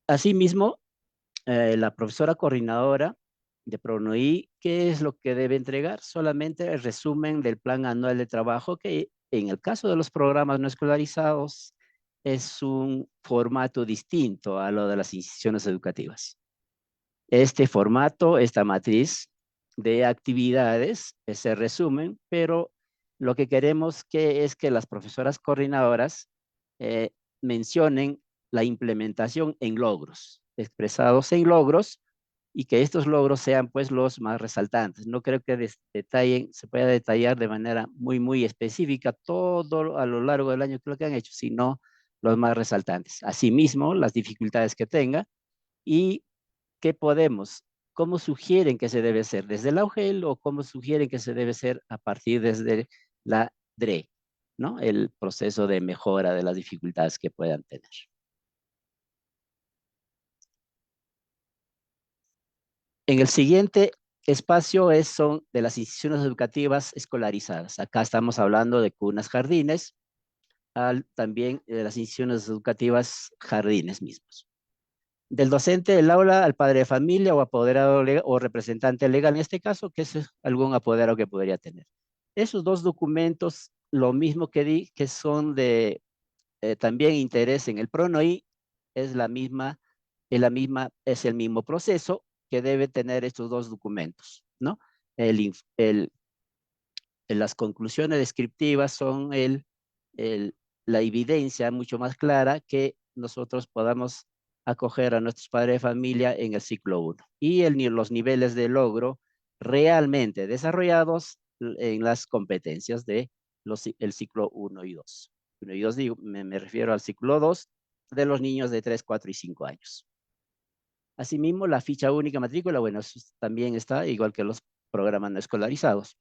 Asimismo, la profesora coordinadora de PRONUI, ¿qué es lo que debe entregar? Solamente el resumen del plan anual de trabajo, que en el caso de los programas no escolarizados es un formato distinto a lo de las instituciones educativas. Este formato, esta matriz de actividades, ese resumen, pero lo que queremos es que las profesoras coordinadoras mencionen la implementación en logros, expresados en logros, y que estos logros sean pues los más resaltantes. No creo que se pueda detallar de manera muy específica todo a lo largo del año lo que han hecho, sino los más resaltantes. Asimismo, las dificultades que tenga y cómo sugieren que se debe ser desde la UGEL, o cómo sugieren que se debe ser a partir desde la DRE, ¿no? El proceso de mejora de las dificultades que puedan tener. En el siguiente espacio son de las instituciones educativas escolarizadas. Acá estamos hablando de cunas, jardines, también de las instituciones educativas jardines mismos. Del docente del aula al padre de familia o apoderado legal, o representante legal en este caso, que es algún apoderado que podría tener. Esos dos documentos, lo mismo que di, que son de también interés en el PRONUI, es el mismo proceso que debe tener estos dos documentos, ¿no? Las conclusiones descriptivas son la evidencia mucho más clara que nosotros podamos acoger a nuestros padres de familia en el ciclo 1. Y los niveles de logro realmente desarrollados en las competencias de el ciclo 1 y 2. 1 y 2 digo, me refiero al ciclo 2 de los niños de 3, 4 y 5 años. Asimismo, la ficha única matrícula, bueno, eso también está igual que los programas no escolarizados.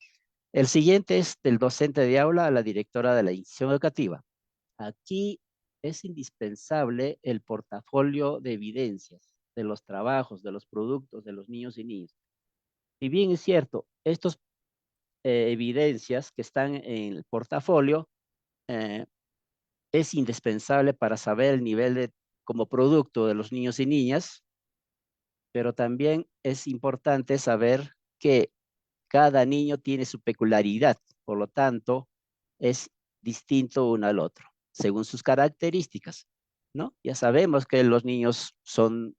El siguiente es del docente de aula a la directora de la institución educativa. Aquí es indispensable el portafolio de evidencias de los trabajos, de los productos de los niños y niñas. Si bien es cierto, estas evidencias que están en el portafolio es indispensable para saber el nivel como producto de los niños y niñas, pero también es importante saber que cada niño tiene su peculiaridad, por lo tanto, es distinto uno al otro. según sus características, ¿no? Ya sabemos que los niños son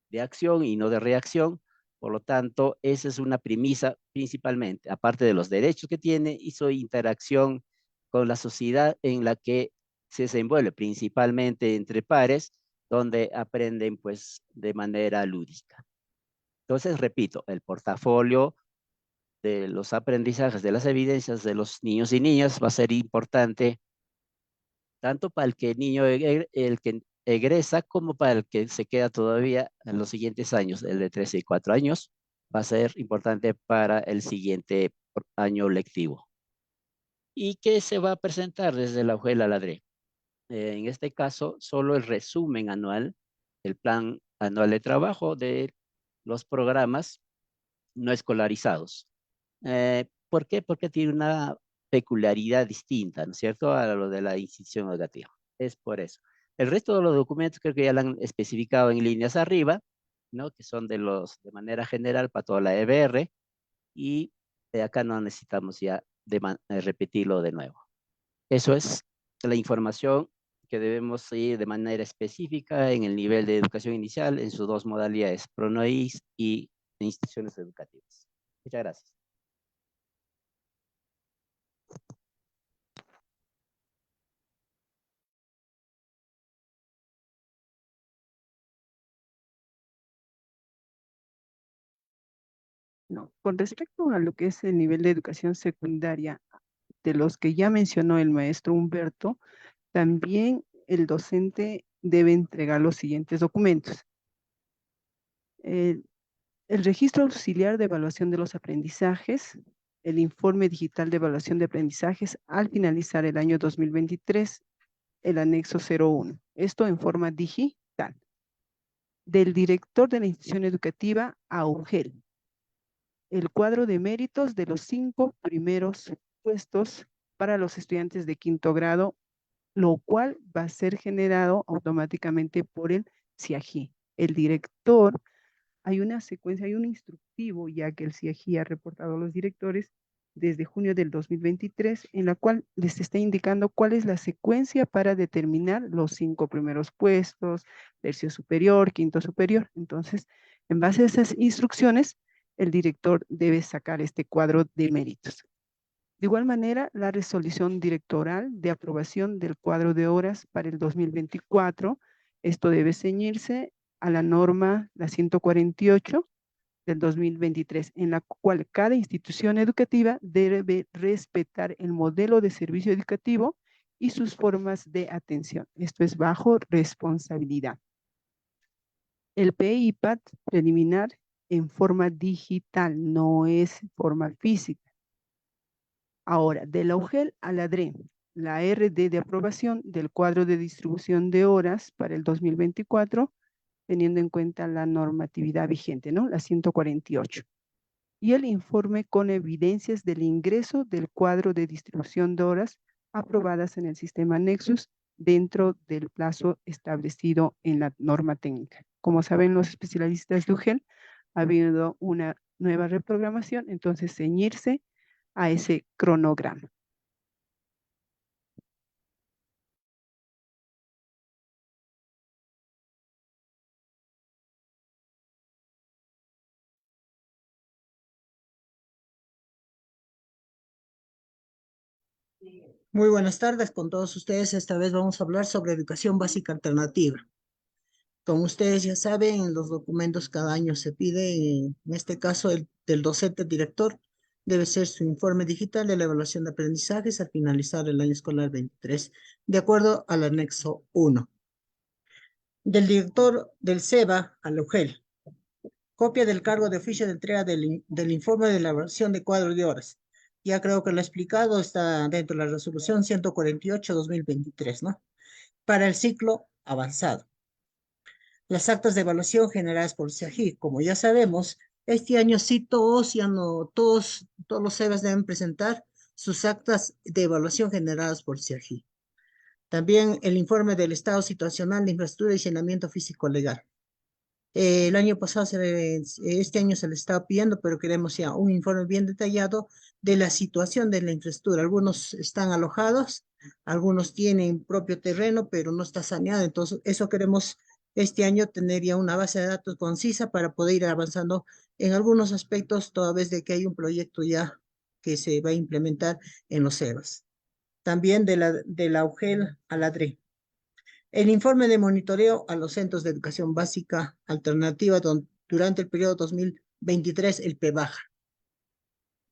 de acción y no de reacción, por lo tanto, esa es una premisa principalmente, aparte de los derechos que tiene y su interacción con la sociedad en la que se desenvuelve, principalmente entre pares, donde aprenden pues de manera lúdica. Entonces, repito, el portafolio de los aprendizajes, de las evidencias de los niños y niñas va a ser importante tanto para el que el niño el que egresa como para el que se queda todavía en los siguientes años, el de 13 y 4 años, va a ser importante para el siguiente año lectivo. ¿Y qué se va a presentar desde la UGEL a la DRE? En este caso, solo el resumen anual, el plan anual de trabajo de los programas no escolarizados. ¿Por qué? Porque tiene una peculiaridad distinta, ¿no es cierto?, a lo de la institución educativa. Es por eso. El resto de los documentos creo que ya lo han especificado en líneas arriba, ¿no?, que son de manera general para toda la EBR, y de acá no necesitamos ya repetirlo de nuevo. Eso es la información que debemos seguir de manera específica en el nivel de educación inicial en sus dos modalidades, PRONOIS y instituciones educativas. Muchas gracias. No, con respecto a lo que es el nivel de educación secundaria, de los que ya mencionó el maestro Humberto, también el docente debe entregar los siguientes documentos. El registro auxiliar de evaluación de los aprendizajes, el informe digital de evaluación de aprendizajes al finalizar el año 2023, el anexo 01. Esto en forma digital. Del director de la institución educativa a UGEL. El cuadro de méritos de los 5 primeros puestos para los estudiantes de 5º grado, lo cual va a ser generado automáticamente por el CIAGI. El director, hay una secuencia, hay un instructivo, ya que el CIAGI ha reportado a los directores desde junio del 2023, en la cual les está indicando cuál es la secuencia para determinar los 5 primeros puestos, tercio superior, quinto superior. Entonces, en base a esas instrucciones, el director debe sacar este cuadro de méritos. De igual manera, la resolución directoral de aprobación del cuadro de horas para el 2024, esto debe ceñirse a la norma, la 148 del 2023, en la cual cada institución educativa debe respetar el modelo de servicio educativo y sus formas de atención. Esto es bajo responsabilidad. El PIPAD preliminar en forma digital, no es forma física. Ahora, de la UGEL a la DRE, la RD de aprobación del cuadro de distribución de horas para el 2024, teniendo en cuenta la normatividad vigente, ¿no? La 148. Y el informe con evidencias del ingreso del cuadro de distribución de horas aprobadas en el sistema Nexus dentro del plazo establecido en la norma técnica. Como saben los especialistas de UGEL, ha habido una nueva reprogramación, entonces ceñirse a ese cronograma. Muy buenas tardes con todos ustedes. Esta vez vamos a hablar sobre educación básica alternativa. Como ustedes ya saben, en los documentos cada año se pide, en este caso el del docente director, debe ser su informe digital de la evaluación de aprendizajes al finalizar el año escolar 23, de acuerdo al anexo 1. Del director del SEBA al UGEL. Copia del cargo de oficio de entrega del informe de elaboración de cuadro de horas. Ya creo que lo he explicado, está dentro de la resolución 148-2023, ¿no? Para el ciclo avanzado. Las actas de evaluación generadas por CIAGI. Como ya sabemos, este año sí todos los SEBAs deben presentar sus actas de evaluación generadas por CIAGI. También el informe del estado situacional de infraestructura y saneamiento físico legal. El año pasado, este año se le estaba pidiendo, pero queremos ya un informe bien detallado de la situación de la infraestructura. Algunos están alojados, algunos tienen propio terreno, pero no está saneado. Entonces, eso queremos este año tener ya una base de datos concisa para poder ir avanzando en algunos aspectos, toda vez de que hay un proyecto ya que se va a implementar en los CEBAS. También de la UGEL a la DRE. El informe de monitoreo a los centros de educación básica alternativa durante el periodo 2023, el PEBAJA.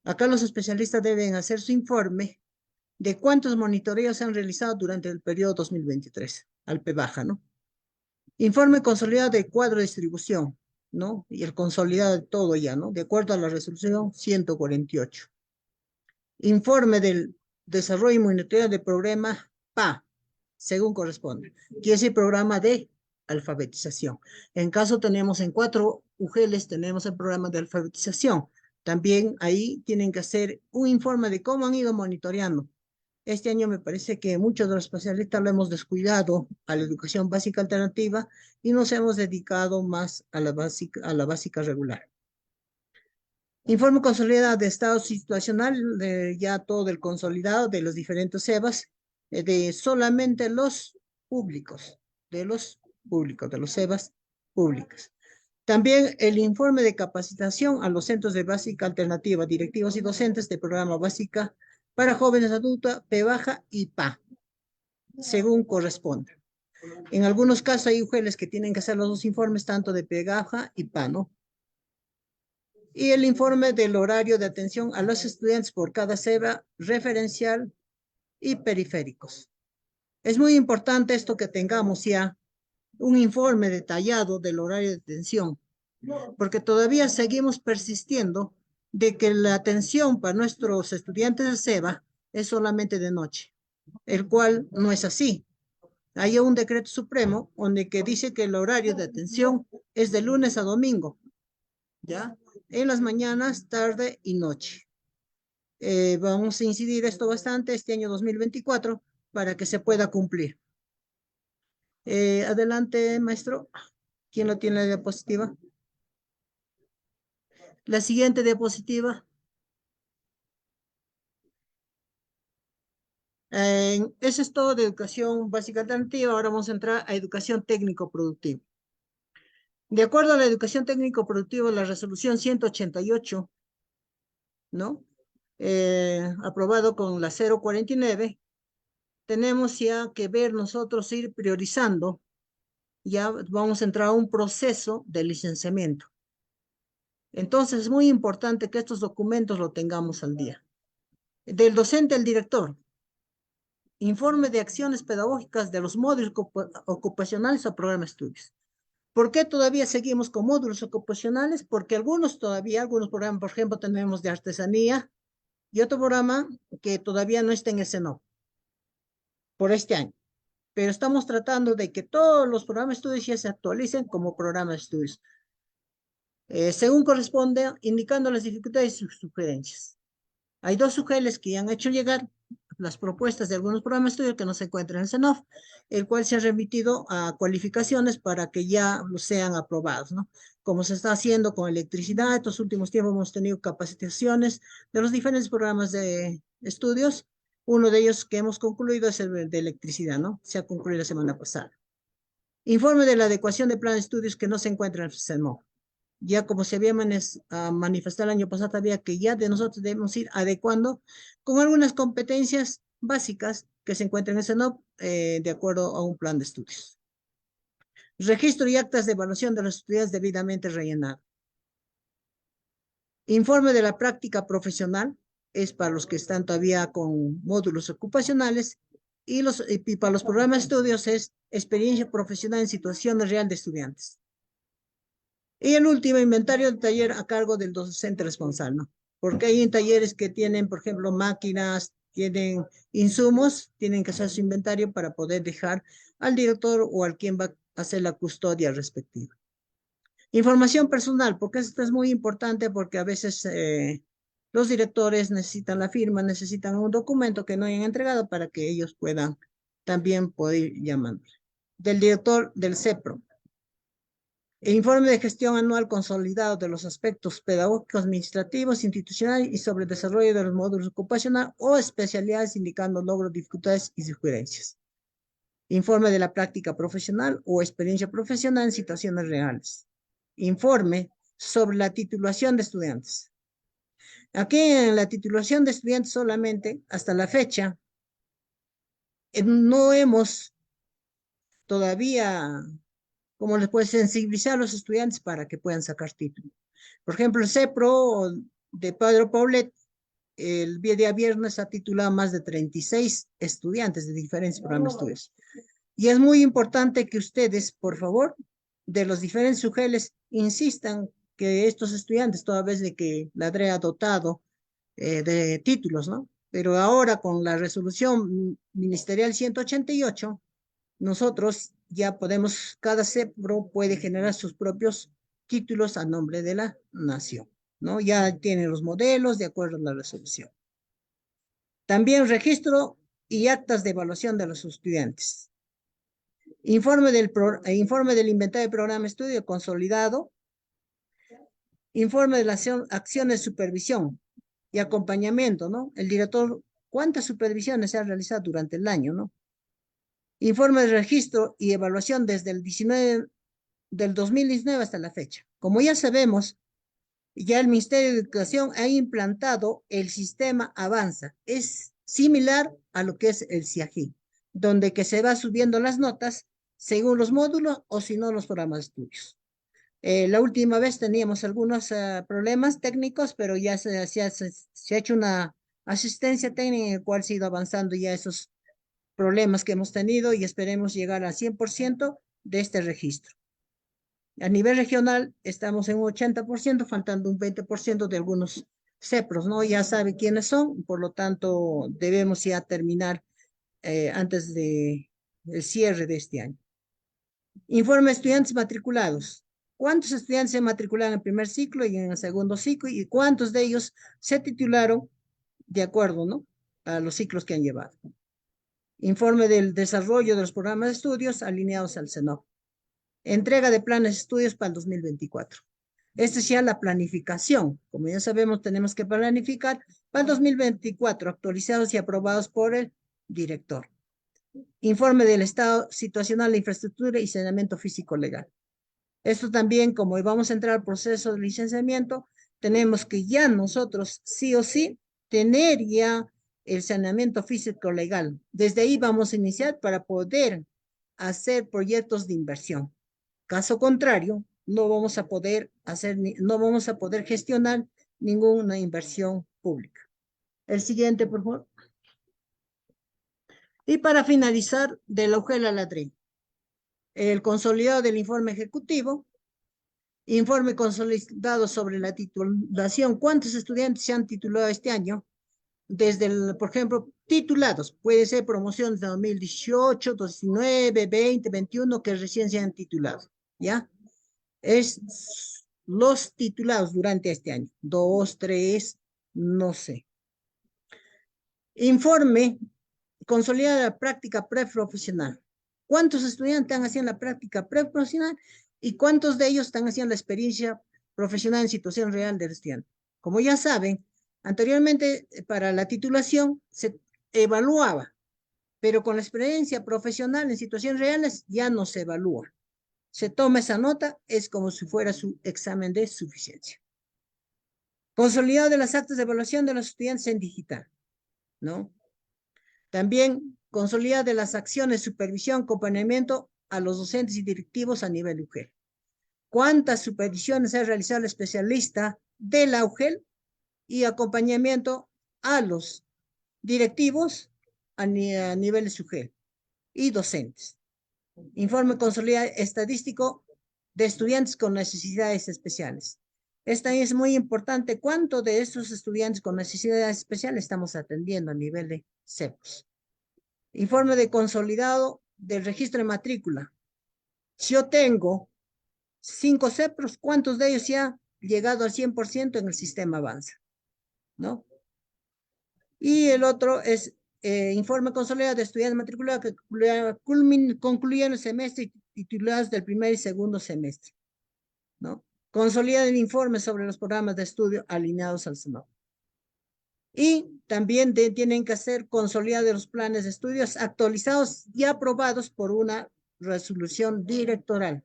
Acá los especialistas deben hacer su informe de cuántos monitoreos se han realizado durante el periodo 2023, al PEBAJA, ¿no? Informe consolidado de cuadro de distribución, ¿no? Y el consolidado de todo ya, ¿no? De acuerdo a la resolución 148. Informe del desarrollo y monitoreo del programa PA, según corresponde, que es el programa de alfabetización. En caso tenemos en 4 UGELs, tenemos el programa de alfabetización. También ahí tienen que hacer un informe de cómo han ido monitoreando. Este año me parece que muchos de los especialistas lo hemos descuidado a la educación básica alternativa y nos hemos dedicado más a la básica regular. Informe consolidado de estado situacional, ya todo el consolidado de los diferentes CEBAS, de solamente los públicos, de los CEBAS públicos. También el informe de capacitación a los centros de básica alternativa, directivos y docentes de programa básica para jóvenes adultos, PEBAJA y PA, según corresponda. En algunos casos hay UGELs que tienen que hacer los 2 informes, tanto de PEBAJA y PA, ¿no? Y el informe del horario de atención a los estudiantes por cada CEBA referencial y periféricos. Es muy importante esto que tengamos ya un informe detallado del horario de atención, porque todavía seguimos persistiendo de que la atención para nuestros estudiantes de CEBA es solamente de noche, el cual no es así. Hay un decreto supremo donde que dice que el horario de atención es de lunes a domingo, ¿ya? En las mañanas, tarde y noche. Vamos a incidir esto bastante este año 2024 para que se pueda cumplir. Adelante, maestro. ¿Quién lo tiene la diapositiva? La siguiente diapositiva. Eso es todo de educación básica alternativa. Ahora vamos a entrar a educación técnico-productiva. De acuerdo a la educación técnico-productiva, la resolución 188, ¿no? Aprobado con la 049, tenemos ya que ver nosotros ir priorizando, ya vamos a entrar a un proceso de licenciamiento. Entonces es muy importante que estos documentos lo tengamos al día. Del docente al director, informe de acciones pedagógicas de los módulos ocupacionales o programa de estudios. ¿Por qué todavía seguimos con módulos ocupacionales? Porque algunos programas, por ejemplo, tenemos de artesanía y otro programa que todavía no está en el SENOP por este año. Pero estamos tratando de que todos los programas de estudios ya se actualicen como programas de estudios. Según corresponde, indicando las dificultades y sus sugerencias. Hay 2 UGELs que ya han hecho llegar las propuestas de algunos programas de estudio que no se encuentran en el SENOF, el cual se ha remitido a cualificaciones para que ya sean aprobados, ¿no? Como se está haciendo con electricidad, estos últimos tiempos hemos tenido capacitaciones de los diferentes programas de estudios. Uno de ellos que hemos concluido es el de electricidad, ¿no? Se ha concluido la semana pasada. Informe de la adecuación de plan de estudios que no se encuentra en el SENOF. Ya como se había manifestado el año pasado, había que ya de nosotros debemos ir adecuando con algunas competencias básicas que se encuentran en el SENOP de acuerdo a un plan de estudios. Registro y actas de evaluación de los estudiantes debidamente rellenado. Informe de la práctica profesional es para los que están todavía con módulos ocupacionales y para los programas de estudios es experiencia profesional en situaciones reales de estudiantes. Y el último, inventario de taller a cargo del docente responsable, ¿no? Porque hay talleres que tienen, por ejemplo, máquinas, tienen insumos, tienen que hacer su inventario para poder dejar al director o al quien va a hacer la custodia respectiva. Información personal, porque esto es muy importante porque a veces los directores necesitan la firma, necesitan un documento que no hayan entregado para que ellos puedan también poder ir llamando. Del director del CEPRO. Informe de gestión anual consolidado de los aspectos pedagógicos, administrativos, institucionales y sobre el desarrollo de los módulos ocupacional o especialidades indicando logros, dificultades y sugerencias. Informe de la práctica profesional o experiencia profesional en situaciones reales. Informe sobre la titulación de estudiantes. Aquí en la titulación de estudiantes solamente, hasta la fecha, no hemos todavía, como les puede sensibilizar a los estudiantes para que puedan sacar título. Por ejemplo, el CEPRO de Pedro Paulet, el día viernes ha titulado más de 36 estudiantes de diferentes programas de estudios. Y es muy importante que ustedes, por favor, de los diferentes UGELs, insistan que estos estudiantes, toda vez de que la DRE ha dotado de títulos, ¿no? Pero ahora con la resolución ministerial 188, nosotros ya podemos, cada CEPRO puede generar sus propios títulos a nombre de la nación, ¿no? Ya tienen los modelos de acuerdo a la resolución. También registro y actas de evaluación de los estudiantes. Informe del inventario de programa de estudio consolidado. Informe de las acciones de supervisión y acompañamiento, ¿no? El director, ¿cuántas supervisiones se han realizado durante el año, no? Informe de registro y evaluación desde el 2019 hasta la fecha. Como ya sabemos, ya el Ministerio de Educación ha implantado el sistema Avanza. Es similar a lo que es el CIAGI, donde que se va subiendo las notas según los módulos o si no los programas de estudios. La última vez teníamos algunos problemas técnicos, pero ya se ha hecho una asistencia técnica en la cual se ha ido avanzando ya esos problemas que hemos tenido y esperemos llegar al 100% de este registro. A nivel regional estamos en un 80%, faltando un 20% de algunos CEPROS, ¿no? Ya sabe quiénes son, por lo tanto debemos ya terminar antes del cierre de este año. Informe de estudiantes matriculados. ¿Cuántos estudiantes se matricularon en el primer ciclo y en el segundo ciclo? ¿Y cuántos de ellos se titularon de acuerdo, ¿no? A los ciclos que han llevado? Informe del desarrollo de los programas de estudios alineados al CENOP. Entrega de planes de estudios para el 2024. Esta es ya la planificación. Como ya sabemos, tenemos que planificar para el 2024, actualizados y aprobados por el director. Informe del estado situacional de infraestructura y saneamiento físico legal. Esto también, como vamos a entrar al proceso de licenciamiento, tenemos que ya nosotros, sí o sí, tener ya el saneamiento físico legal. Desde ahí vamos a iniciar para poder hacer proyectos de inversión. Caso contrario, no vamos a poder gestionar ninguna inversión pública. El siguiente, por favor. Y para finalizar, de la UGEL a la DRE, el consolidado del informe ejecutivo, informe consolidado sobre la titulación. ¿Cuántos estudiantes se han titulado este año? Desde, por ejemplo, titulados, puede ser promociones de 2018, 2019, 20, 21, que recién se han titulado, ¿ya? Es los titulados durante este año, 2, 3, no sé. Informe consolidado de la práctica preprofesional. ¿Cuántos estudiantes están haciendo la práctica preprofesional y cuántos de ellos están haciendo la experiencia profesional en situación real del estudiante? Como ya saben, anteriormente para la titulación se evaluaba, pero con la experiencia profesional en situaciones reales ya no se evalúa. Se toma esa nota, es como si fuera su examen de suficiencia. Consolidado de las actas de evaluación de los estudiantes en digital, ¿no? También consolidado de las acciones de supervisión, acompañamiento a los docentes y directivos a nivel UGEL. ¿Cuántas supervisiones ha realizado el especialista de la UGEL y acompañamiento a los directivos a niveles UGEL y docentes? Informe consolidado estadístico de estudiantes con necesidades especiales. Esta es muy importante. ¿Cuánto de estos estudiantes con necesidades especiales estamos atendiendo a nivel de CEPOS? Informe de consolidado del registro de matrícula. Si yo tengo 5 CEPROS, ¿cuántos de ellos ya han llegado al 100% en el sistema Avanza? ¿No? Y el otro es informe consolidado de estudiantes matriculados que concluyeron el semestre y titulados del primer y segundo semestre. ¿no? Consolida el informe sobre los programas de estudio alineados al SENOP. Y también tienen que hacer consolidar los planes de estudios actualizados y aprobados por una resolución directoral.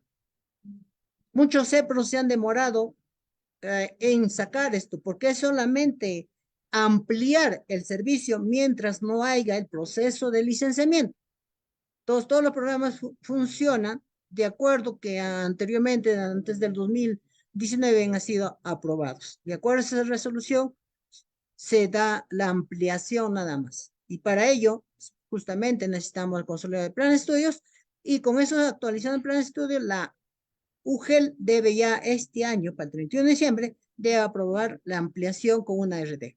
Muchos CEPROS se han demorado en sacar esto, porque es solamente ampliar el servicio mientras no haya el proceso de licenciamiento. Todos los programas funcionan de acuerdo que anteriormente, antes del 2019, han sido aprobados. De acuerdo a esa resolución, se da la ampliación nada más. Y para ello, justamente necesitamos el consolidado de plan de estudios, y con eso actualizando el plan de estudios, la UGEL debe ya este año, para el 31 de diciembre, debe aprobar la ampliación con una RD.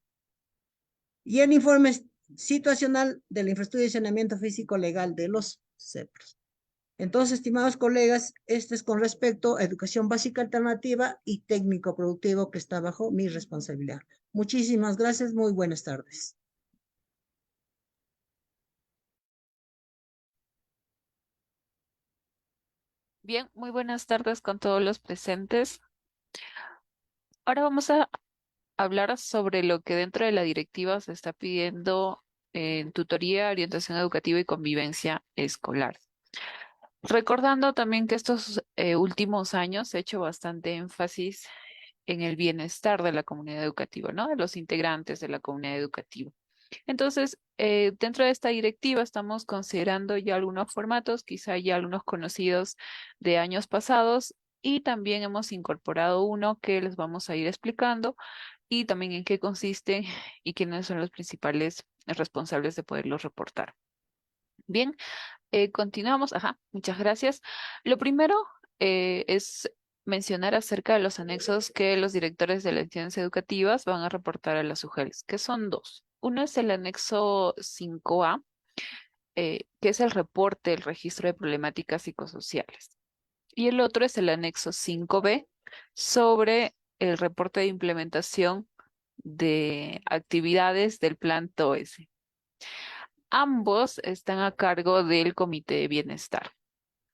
Y el informe situacional de la infraestructura de saneamiento físico legal de los CEPROS. Entonces, estimados colegas, este es con respecto a educación básica alternativa y técnico productivo, que está bajo mi responsabilidad. Muchísimas gracias, muy buenas tardes. Bien, muy buenas tardes con todos los presentes. Ahora vamos a hablar sobre lo que dentro de la directiva se está pidiendo en tutoría, orientación educativa y convivencia escolar. Recordando también que estos últimos años se ha hecho bastante énfasis en el bienestar de la comunidad educativa, ¿no? De los integrantes de la comunidad educativa. Entonces, dentro de esta directiva estamos considerando ya algunos formatos, quizá ya algunos conocidos de años pasados, y también hemos incorporado uno que les vamos a ir explicando y también en qué consiste y quiénes son los principales responsables de poderlos reportar. Bien, continuamos. Ajá, muchas gracias. Lo primero es mencionar acerca de los anexos que los directores de las entidades educativas van a reportar a las UGELs, que son dos. Uno es el anexo 5A, que es el reporte del registro de problemáticas psicosociales. Y el otro es el anexo 5B, sobre el reporte de implementación de actividades del plan TOES. Ambos están a cargo del Comité de Bienestar.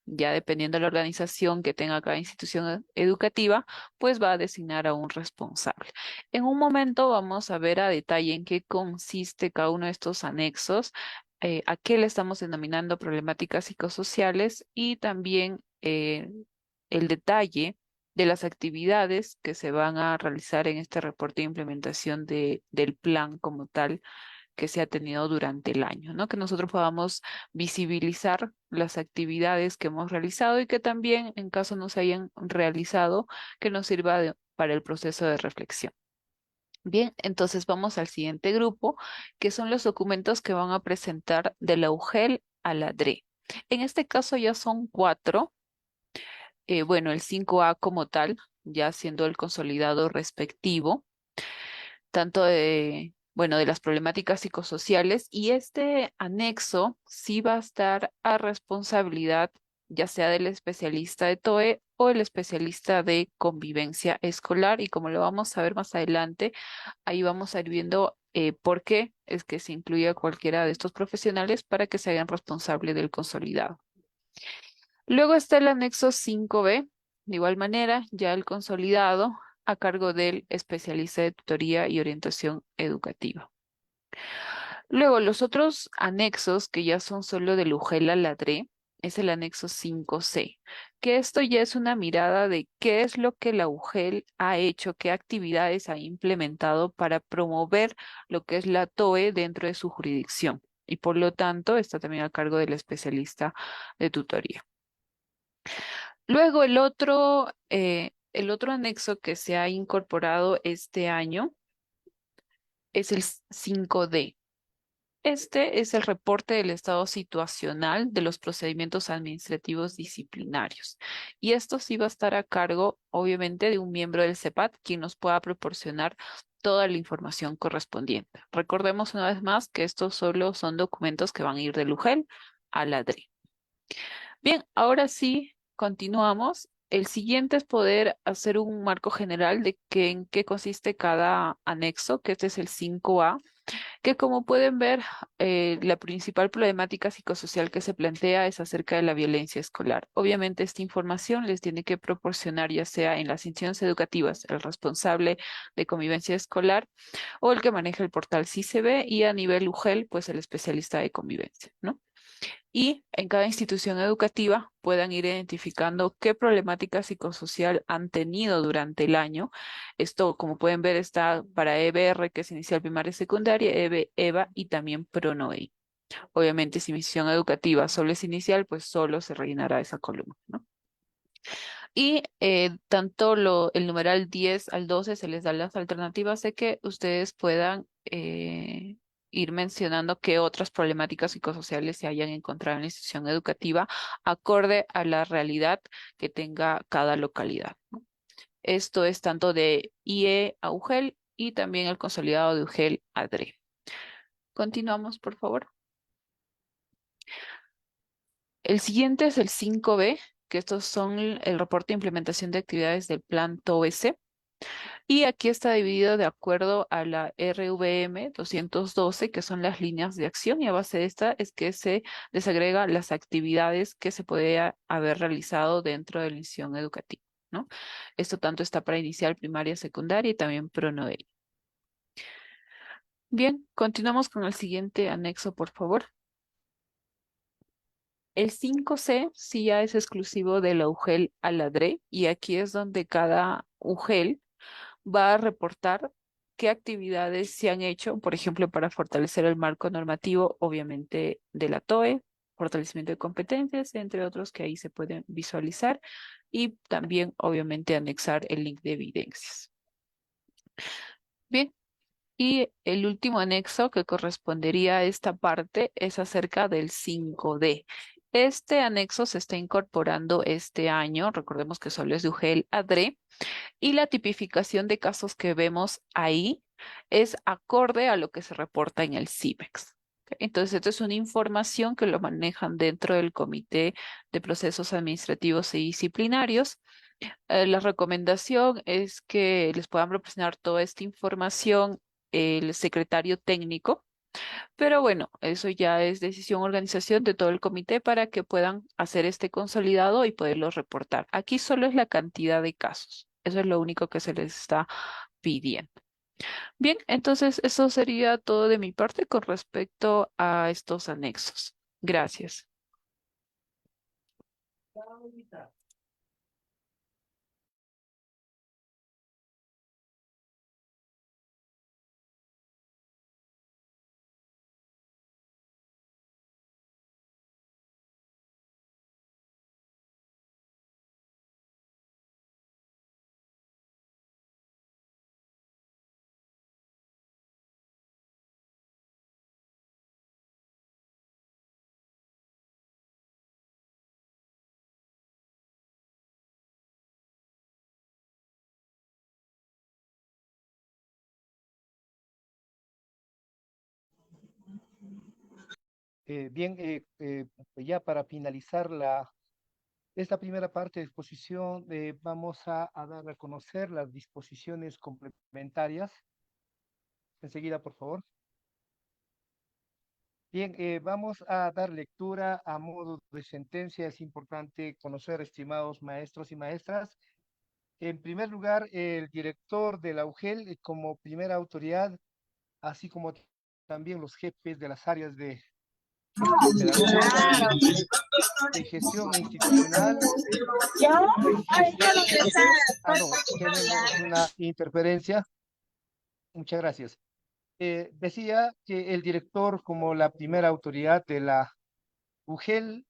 Ya dependiendo de la organización que tenga cada institución educativa, pues va a designar a un responsable. En un momento vamos a ver a detalle en qué consiste cada uno de estos anexos, a qué le estamos denominando problemáticas psicosociales, y también el detalle de las actividades que se van a realizar en este reporte de implementación del plan como tal que se ha tenido durante el año, ¿no? Que nosotros podamos visibilizar las actividades que hemos realizado y que también, en caso no se hayan realizado, que nos sirva para el proceso de reflexión. Bien, entonces vamos al siguiente grupo, que son los documentos que van a presentar de la UGEL a la DRE. En este caso ya son 4. Bueno, el 5A como tal, ya siendo el consolidado respectivo, tanto de las problemáticas psicosociales, y este anexo sí va a estar a responsabilidad ya sea del especialista de TOE o el especialista de convivencia escolar, y como lo vamos a ver más adelante, ahí vamos a ir viendo por qué es que se incluye a cualquiera de estos profesionales para que se hagan responsable del consolidado. Luego está el anexo 5B, de igual manera, ya el consolidado a cargo del especialista de tutoría y orientación educativa. Luego, los otros anexos que ya son solo del UGEL a la DRE, es el anexo 5C, que esto ya es una mirada de qué es lo que la UGEL ha hecho, qué actividades ha implementado para promover lo que es la TOE dentro de su jurisdicción, y por lo tanto está también a cargo del especialista de tutoría. Luego el otro anexo que se ha incorporado este año es el 5D. Este es el reporte del estado situacional de los procedimientos administrativos disciplinarios. Y esto sí va a estar a cargo, obviamente, de un miembro del CEPAT, quien nos pueda proporcionar toda la información correspondiente. Recordemos una vez más que estos solo son documentos que van a ir del UGEL a la DRE. Bien, ahora sí, continuamos. El siguiente es poder hacer un marco general de en qué consiste cada anexo, que este es el 5A, que como pueden ver, la principal problemática psicosocial que se plantea es acerca de la violencia escolar. Obviamente esta información les tiene que proporcionar ya sea en las instituciones educativas el responsable de convivencia escolar o el que maneja el portal CICB y a nivel UGEL, pues el especialista de convivencia, ¿no? Y en cada institución educativa puedan ir identificando qué problemática psicosocial han tenido durante el año. Esto, como pueden ver, está para EBR, que es inicial, primaria y secundaria, EVA y también PRONOE. Obviamente, si mi institución educativa solo es inicial, pues solo se rellenará esa columna, ¿no? Y tanto el numeral 10 al 12 se les da las alternativas de que ustedes puedan ir mencionando qué otras problemáticas psicosociales se hayan encontrado en la institución educativa acorde a la realidad que tenga cada localidad, ¿no? Esto es tanto de IE a UGEL y también el consolidado de UGEL a DRE. Continuamos, por favor. El siguiente es el 5B, que estos son el reporte de implementación de actividades del plan TOES. Y aquí está dividido de acuerdo a la RVM 212, que son las líneas de acción, y a base de esta es que se desagrega las actividades que se puede haber realizado dentro de la institución educativa, ¿no? Esto tanto está para inicial, primaria, secundaria y también PRONOE. Bien, continuamos con el siguiente anexo, por favor. El 5C sí ya es exclusivo de la UGEL a la DRE, y aquí es donde cada UGEL va a reportar qué actividades se han hecho, por ejemplo, para fortalecer el marco normativo, obviamente, de la TOE, fortalecimiento de competencias, entre otros que ahí se pueden visualizar, y también, obviamente, anexar el link de evidencias. Bien, y el último anexo que correspondería a esta parte es acerca del 5D. Este anexo se está incorporando este año, recordemos que solo es de UGEL a DRE, y la tipificación de casos que vemos ahí es acorde a lo que se reporta en el CIMEX. ¿Ok? Entonces, esto es una información que lo manejan dentro del Comité de Procesos Administrativos y Disciplinarios. La recomendación es que les puedan proporcionar toda esta información el secretario técnico, pero bueno, eso ya es decisión organización de todo el comité para que puedan hacer este consolidado y poderlo reportar. Aquí solo es la cantidad de casos. Eso es lo único que se les está pidiendo. Bien, entonces eso sería todo de mi parte con respecto a estos anexos. Gracias. Bien, ya para finalizar esta primera parte de exposición, vamos a dar a conocer las disposiciones complementarias. Enseguida, por favor. Bien, vamos a dar lectura a modo de sentencia. Es importante conocer, estimados maestros y maestras. En primer lugar, el director de la UGEL como primera autoridad, así como también los jefes de las áreas de gestión pedagógica, de gestión institucional. No, tenemos una interferencia. Muchas gracias. Decía que el director como la primera autoridad de la UGEL,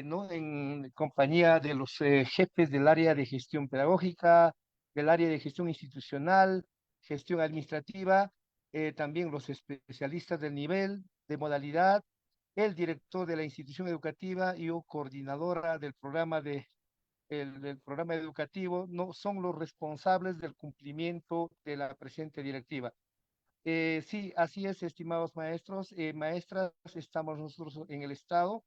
¿no? En compañía de los jefes del área de gestión pedagógica, del área de gestión institucional, gestión administrativa, también los especialistas del nivel, de modalidad, el director de la institución educativa y o coordinadora del programa del programa educativo, no son los responsables del cumplimiento de la presente directiva. Sí, así es, estimados maestros, maestras, estamos nosotros en el Estado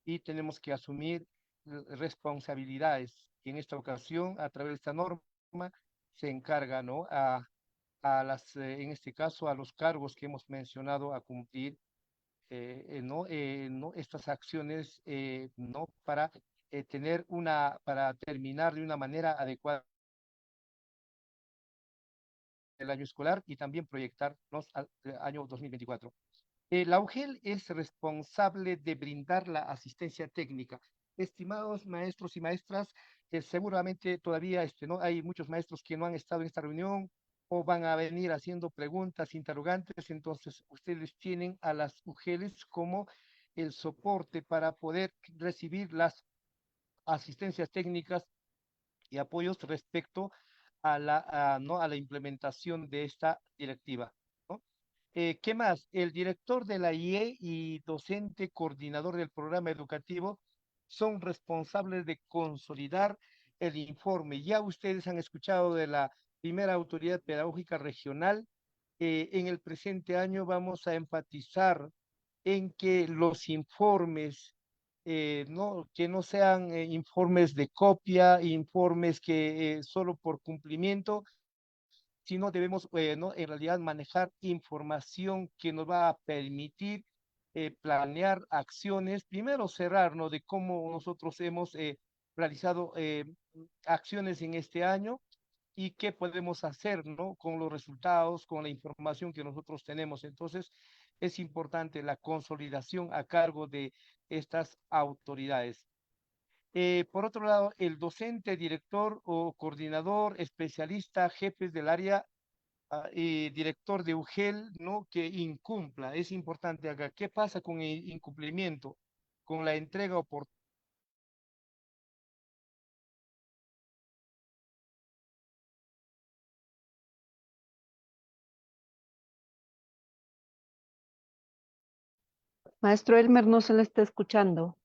y tenemos que asumir responsabilidades. Y en esta ocasión, a través de esta norma, se encarga, ¿no?, en este caso, a los cargos que hemos mencionado a cumplir, estas acciones, para para terminar de una manera adecuada el año escolar y también proyectarnos al año 2024. La UGEL es responsable de brindar la asistencia técnica. Estimados maestros y maestras, seguramente todavía hay muchos maestros que no han estado en esta reunión o van a venir haciendo preguntas, interrogantes, entonces ustedes tienen a las UGELs como el soporte para poder recibir las asistencias técnicas y apoyos respecto a la implementación de esta directiva, ¿no? ¿Qué más? El director de la IE y docente coordinador del programa educativo son responsables de consolidar el informe. Ya ustedes han escuchado de la primera autoridad pedagógica regional. En el presente año vamos a enfatizar en que los informes, que no sean informes de copia, informes que solo por cumplimiento, sino debemos, en realidad manejar información que nos va a permitir planear acciones, primero cerrar, ¿no? De cómo nosotros hemos realizado acciones en este año y qué podemos hacer, ¿no? Con los resultados, con la información que nosotros tenemos. Entonces, es importante la consolidación a cargo de estas autoridades. Por otro lado, el docente, director o coordinador, especialista, jefes del área y director de UGEL, ¿no? Que incumpla. Es importante acá. ¿Qué pasa con el incumplimiento? Con la entrega oportuna. Maestro Elmer, no se le está escuchando.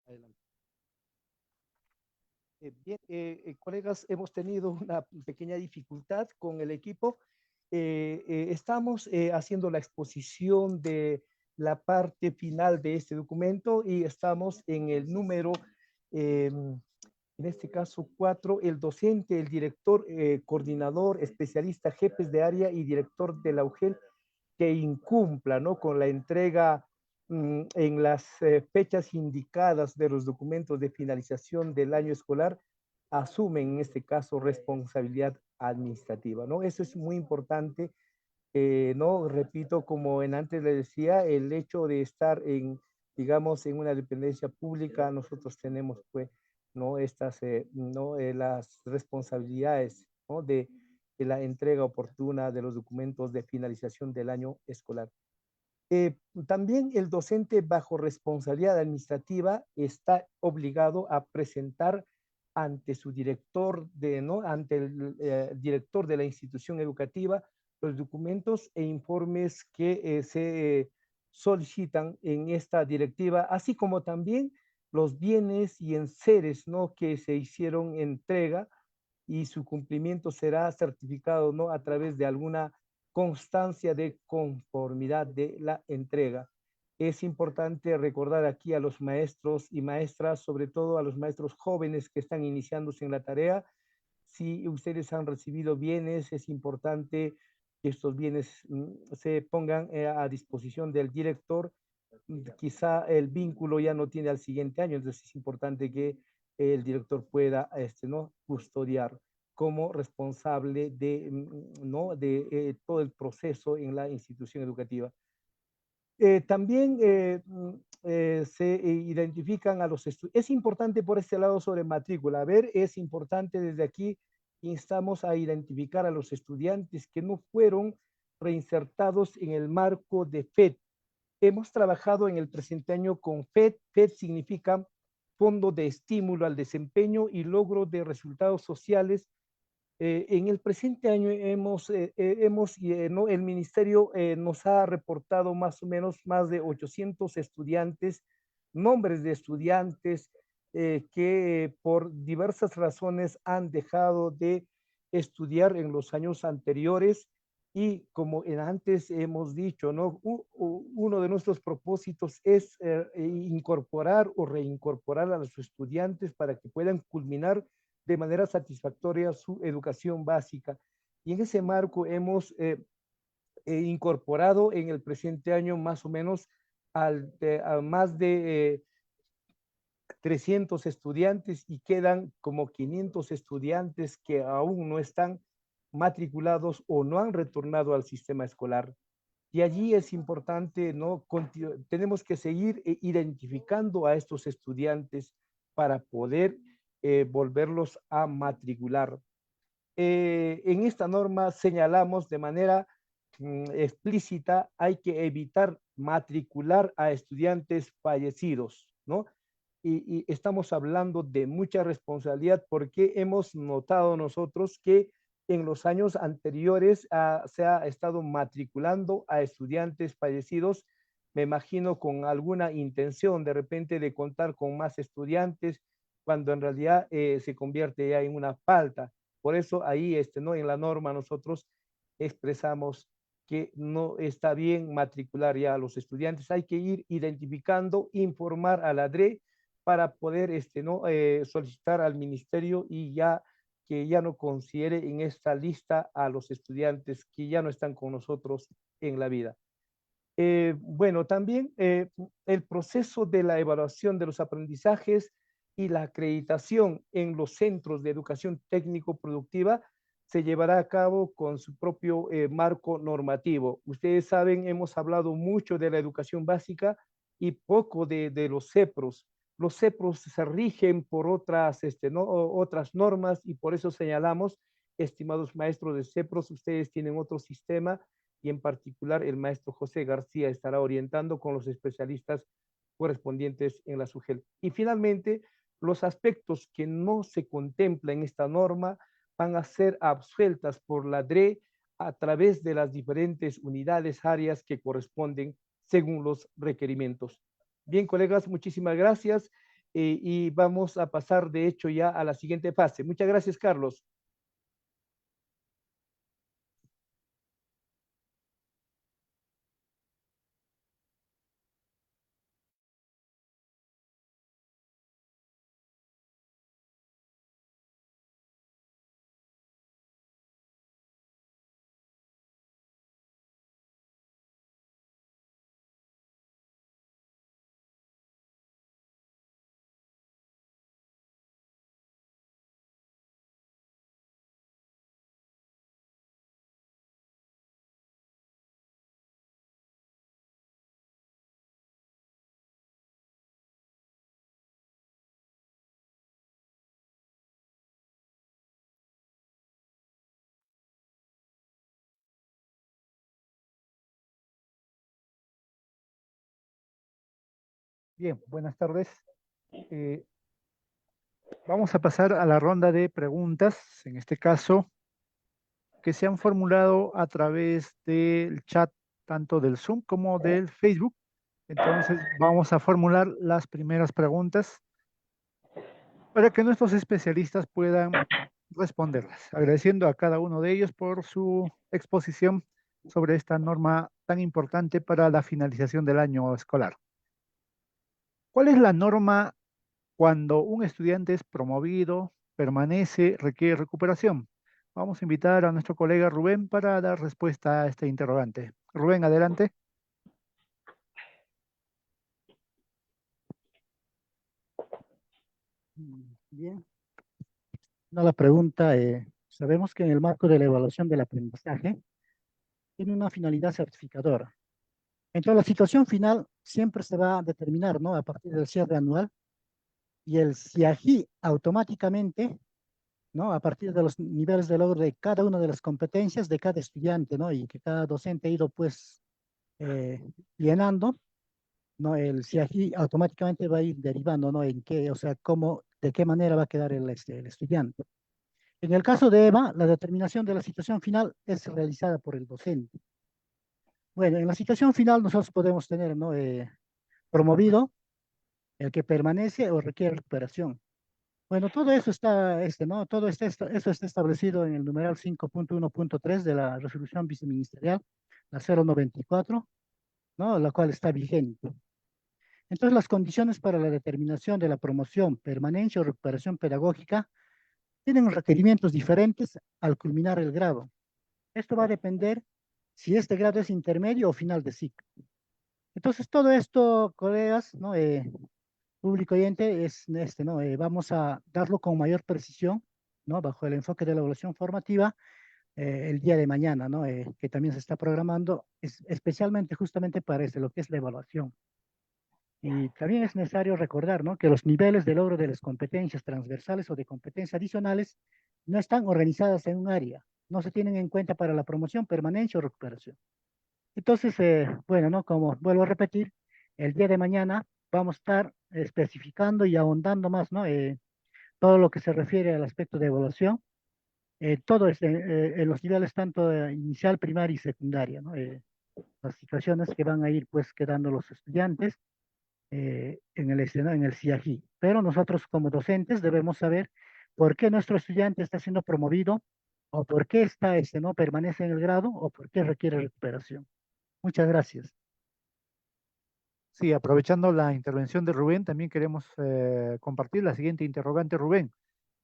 Adelante. Bien, colegas, hemos tenido una pequeña dificultad con el equipo. Estamos haciendo la exposición de la parte final de este documento y estamos en el número, en este caso 4, el docente, el director, coordinador, especialista, jefes de área y director de la UGEL que incumpla, ¿no? Con la entrega en las fechas indicadas de los documentos de finalización del año escolar, asumen en este caso responsabilidad administrativa, ¿no? Eso es muy importante, ¿no? Repito, como en antes le decía, el hecho de estar digamos, en una dependencia pública, nosotros tenemos, pues, ¿no? Las responsabilidades, ¿no? De la entrega oportuna de los documentos de finalización del año escolar. También el docente bajo responsabilidad administrativa está obligado a presentar ante su director, ante el director de la institución educativa, los documentos e informes que se solicitan en esta directiva, así como también los bienes y enseres, ¿no? Que se hicieron entrega y su cumplimiento será certificado, ¿no? A través de alguna constancia de conformidad de la entrega. Es importante recordar aquí a los maestros y maestras, sobre todo a los maestros jóvenes que están iniciándose en la tarea. Si ustedes han recibido bienes, es importante que estos bienes se pongan a disposición del director. Quizá el vínculo ya no tiene al siguiente año, entonces es importante que el director pueda ¿no? custodiar como responsable ¿no? de todo el proceso en la institución educativa. También se identifican a los estudiantes. Es importante por este lado sobre matrícula. A ver, es importante desde aquí, instamos a identificar a los estudiantes que no fueron reinsertados en el marco de FED. Hemos trabajado en el presente año con FED. FED significa fondo de estímulo al desempeño y logro de resultados sociales. En el presente año el ministerio nos ha reportado más o menos más de 800 estudiantes, nombres de estudiantes que por diversas razones han dejado de estudiar en los años anteriores y como antes hemos dicho, ¿no? Uno de nuestros propósitos es incorporar o reincorporar a los estudiantes para que puedan culminar de manera satisfactoria su educación básica. Y en ese marco hemos incorporado en el presente año más o menos a más de 300 estudiantes y quedan como 500 estudiantes que aún no están matriculados o no han retornado al sistema escolar. Y allí es importante, ¿no? Tenemos que seguir identificando a estos estudiantes para poder volverlos a matricular. En esta norma señalamos de manera explícita, hay que evitar matricular a estudiantes fallecidos, ¿no? Y estamos hablando de mucha responsabilidad porque hemos notado nosotros que en los años anteriores se ha estado matriculando a estudiantes fallecidos, me imagino con alguna intención de repente de contar con más estudiantes, cuando en realidad se convierte ya en una falta. Por eso ahí ¿no? En la norma nosotros expresamos que no está bien matricular ya a los estudiantes. Hay que ir identificando, informar a la DRE para poder ¿no? solicitar al ministerio y ya que ya no considere en esta lista a los estudiantes que ya no están con nosotros en la vida. Bueno, también el proceso de la evaluación de los aprendizajes y la acreditación en los centros de educación técnico-productiva se llevará a cabo con su propio marco normativo. Ustedes saben, hemos hablado mucho de la educación básica y poco de los CEPROS. Los CEPROS se rigen por otras, ¿no? otras normas y por eso señalamos, estimados maestros de CEPROS, ustedes tienen otro sistema y en particular el maestro José García estará orientando con los especialistas correspondientes en la SUGEL. Y finalmente, los aspectos que no se contemplan en esta norma van a ser absueltas por la DRE a través de las diferentes unidades, áreas que corresponden según los requerimientos. Bien, colegas, muchísimas gracias y vamos a pasar de hecho ya a la siguiente fase. Muchas gracias, Carlos. Bien, buenas tardes. Vamos a pasar a la ronda de preguntas, en este caso, que se han formulado a través del chat, tanto del Zoom como del Facebook. Entonces, vamos a formular las primeras preguntas para que nuestros especialistas puedan responderlas, agradeciendo a cada uno de ellos por su exposición sobre esta norma tan importante para la finalización del año escolar. ¿Cuál es la norma cuando un estudiante es promovido, permanece, requiere recuperación? Vamos a invitar a nuestro colega Rubén para dar respuesta a este interrogante. Rubén, adelante. Bien. La pregunta, sabemos que en el marco de la evaluación del aprendizaje tiene una finalidad certificadora. Entonces, la situación final siempre se va a determinar, ¿no? A partir del cierre anual y el CIAGI automáticamente, ¿no? A partir de los niveles de logro de cada una de las competencias de cada estudiante, ¿no? Y que cada docente ha ido, pues, llenando, ¿no? El CIAGI automáticamente va a ir derivando, ¿no? En qué, o sea, cómo, de qué manera va a quedar el estudiante. En el caso de EVA, la determinación de la situación final es realizada por el docente. Bueno, en la situación final nosotros podemos tener, ¿no? Promovido, el que permanece o requiere recuperación. Bueno, todo eso está, ¿no? Todo eso está establecido en el numeral 5.1.3 de la resolución viceministerial, la 094, ¿no? La cual está vigente. Entonces, las condiciones para la determinación de la promoción, permanencia o recuperación pedagógica tienen requerimientos diferentes al culminar el grado. Esto va a depender si este grado es intermedio o final de ciclo. Entonces, todo esto, colegas, ¿no? Público oyente, ¿no? Vamos a darlo con mayor precisión, ¿no? Bajo el enfoque de la evaluación formativa el día de mañana, ¿no? Que también se está programando especialmente justamente para lo que es la evaluación. Y también es necesario recordar, ¿no? Que los niveles de logro de las competencias transversales o de competencias adicionales no están organizadas en un área, no se tienen en cuenta para la promoción, permanencia o recuperación. Entonces, bueno, ¿no? Como vuelvo a repetir, el día de mañana vamos a estar especificando y ahondando más, ¿no? Todo lo que se refiere al aspecto de evaluación, todo en los niveles tanto inicial, primaria y secundaria, ¿no? Las situaciones que van a ir pues quedando los estudiantes en el escenario, en el CIAGI. Pero nosotros como docentes debemos saber por qué nuestro estudiante está siendo promovido o por qué no permanece en el grado o por qué requiere recuperación. Muchas gracias. Sí, aprovechando la intervención de Rubén, también queremos compartir la siguiente interrogante, Rubén.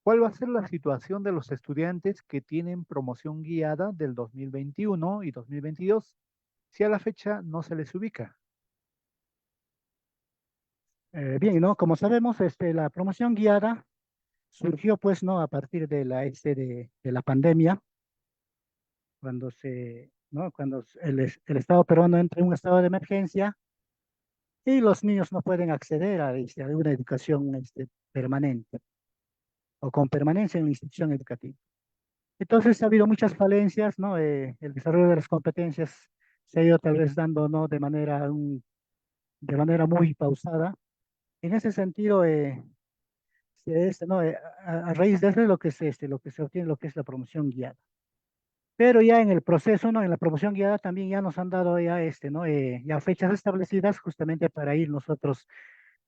¿Cuál va a ser la situación de los estudiantes que tienen promoción guiada del 2021 y 2022 si a la fecha no se les ubica? Bien, ¿no? Como sabemos, la promoción guiada surgió, pues, ¿no? A partir de de la pandemia, ¿no? Cuando el Estado peruano entra en un estado de emergencia y los niños no pueden acceder a una educación permanente o con permanencia en la institución educativa. Entonces ha habido muchas falencias, ¿no? El desarrollo de las competencias se ha ido tal vez dando, ¿no? De manera muy pausada. En ese sentido, ¿no? A raíz de eso es lo que se obtiene, lo que es la promoción guiada. Pero ya en el proceso, ¿no? En la promoción guiada también ya nos han dado ya, ¿no? Ya fechas establecidas justamente para ir nosotros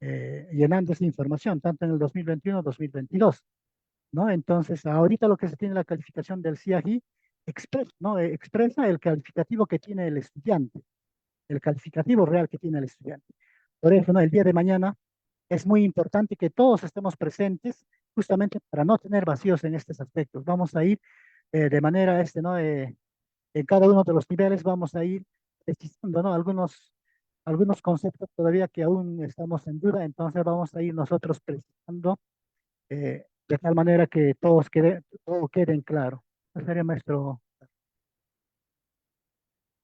llenando esa información, tanto en el 2021 2022, ¿no? Entonces, ahorita lo que se tiene la calificación del CIAGI ¿no? Expresa el calificativo que tiene el estudiante, el calificativo real que tiene el estudiante. Por eso, ¿no? El día de mañana es muy importante que todos estemos presentes justamente para no tener vacíos en estos aspectos. Vamos a ir de manera, ¿no? En cada uno de los niveles vamos a ir precisando, ¿no? Algunos conceptos todavía que aún estamos en duda, entonces vamos a ir nosotros precisando de tal manera que todo quede en claro. Ese sería, maestro.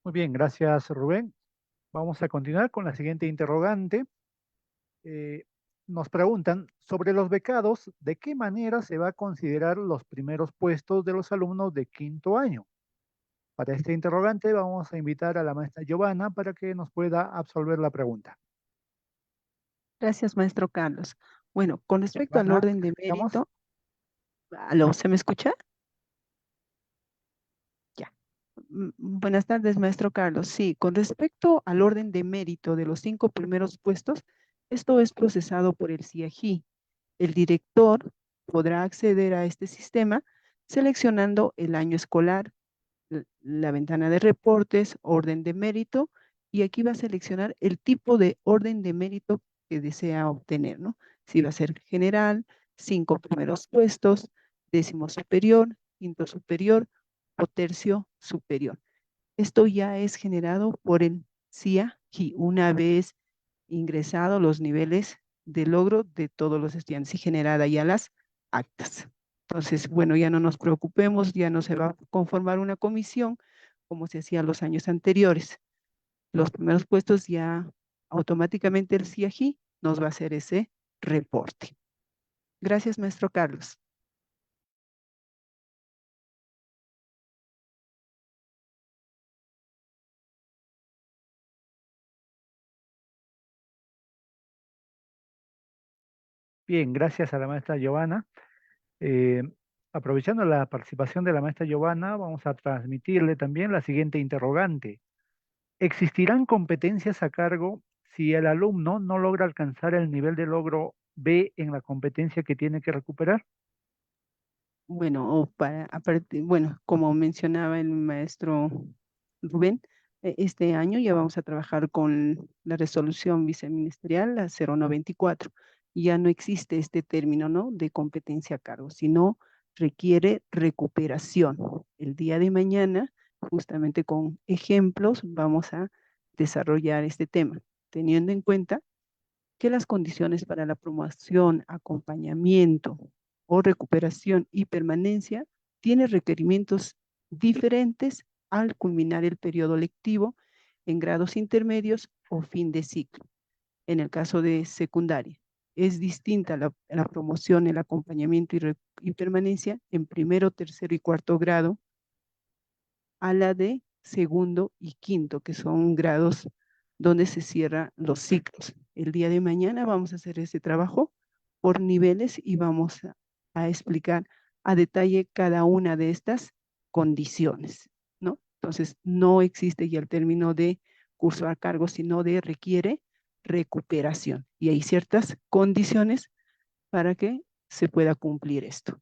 Muy bien, gracias, Rubén. Vamos a continuar con la siguiente interrogante. Eh, Nos preguntan sobre los becados, ¿de qué manera se va a considerar los primeros puestos de los alumnos de quinto año? Para este interrogante vamos a invitar a la maestra Giovanna para que nos pueda absolver la pregunta. Gracias, maestro Carlos. Bueno, con respecto al Giovanna, orden de ¿estamos? mérito, ¿aló, se me escucha? Ya. Buenas tardes, maestro Carlos. Sí, con respecto al orden de mérito de los 5 primeros puestos, esto es procesado por el CIAGI. El director podrá acceder a este sistema seleccionando el año escolar, la ventana de reportes, orden de mérito, y aquí va a seleccionar el tipo de orden de mérito que desea obtener, ¿no? Si va a ser general, 5 primeros puestos, décimo superior, quinto superior o tercio superior. Esto ya es generado por el CIAGI una vez ingresado los niveles de logro de todos los estudiantes y generada ya las actas. Entonces, bueno, ya no nos preocupemos, ya no se va a conformar una comisión como se hacía los años anteriores. Los primeros puestos ya automáticamente el CIAGI nos va a hacer ese reporte. Gracias, maestro Carlos. Bien, gracias a la maestra Giovanna. Eh, Aprovechando la participación de la maestra Giovanna, vamos a transmitirle también la siguiente interrogante. ¿Existirán competencias a cargo si el alumno no logra alcanzar el nivel de logro B en la competencia que tiene que recuperar? Bueno, o para, aparte, bueno, como mencionaba el maestro Rubén, este año ya vamos a trabajar con la resolución viceministerial, la 0924. Ya no existe este término, ¿no?, de competencia a cargo, sino requiere recuperación. El día de mañana, justamente con ejemplos, vamos a desarrollar este tema, teniendo en cuenta que las condiciones para la promoción, acompañamiento o recuperación y permanencia tienen requerimientos diferentes al culminar el periodo lectivo en grados intermedios o fin de ciclo. En el caso de secundaria, es distinta la promoción, el acompañamiento y permanencia en primero, tercero y cuarto grado a la de segundo y quinto, que son grados donde se cierran los ciclos. El día de mañana vamos a hacer ese trabajo por niveles y vamos a explicar a detalle cada una de estas condiciones, ¿no? Entonces, no existe ya el término de curso a cargo, sino de requiere recuperación. Y hay ciertas condiciones para que se pueda cumplir esto.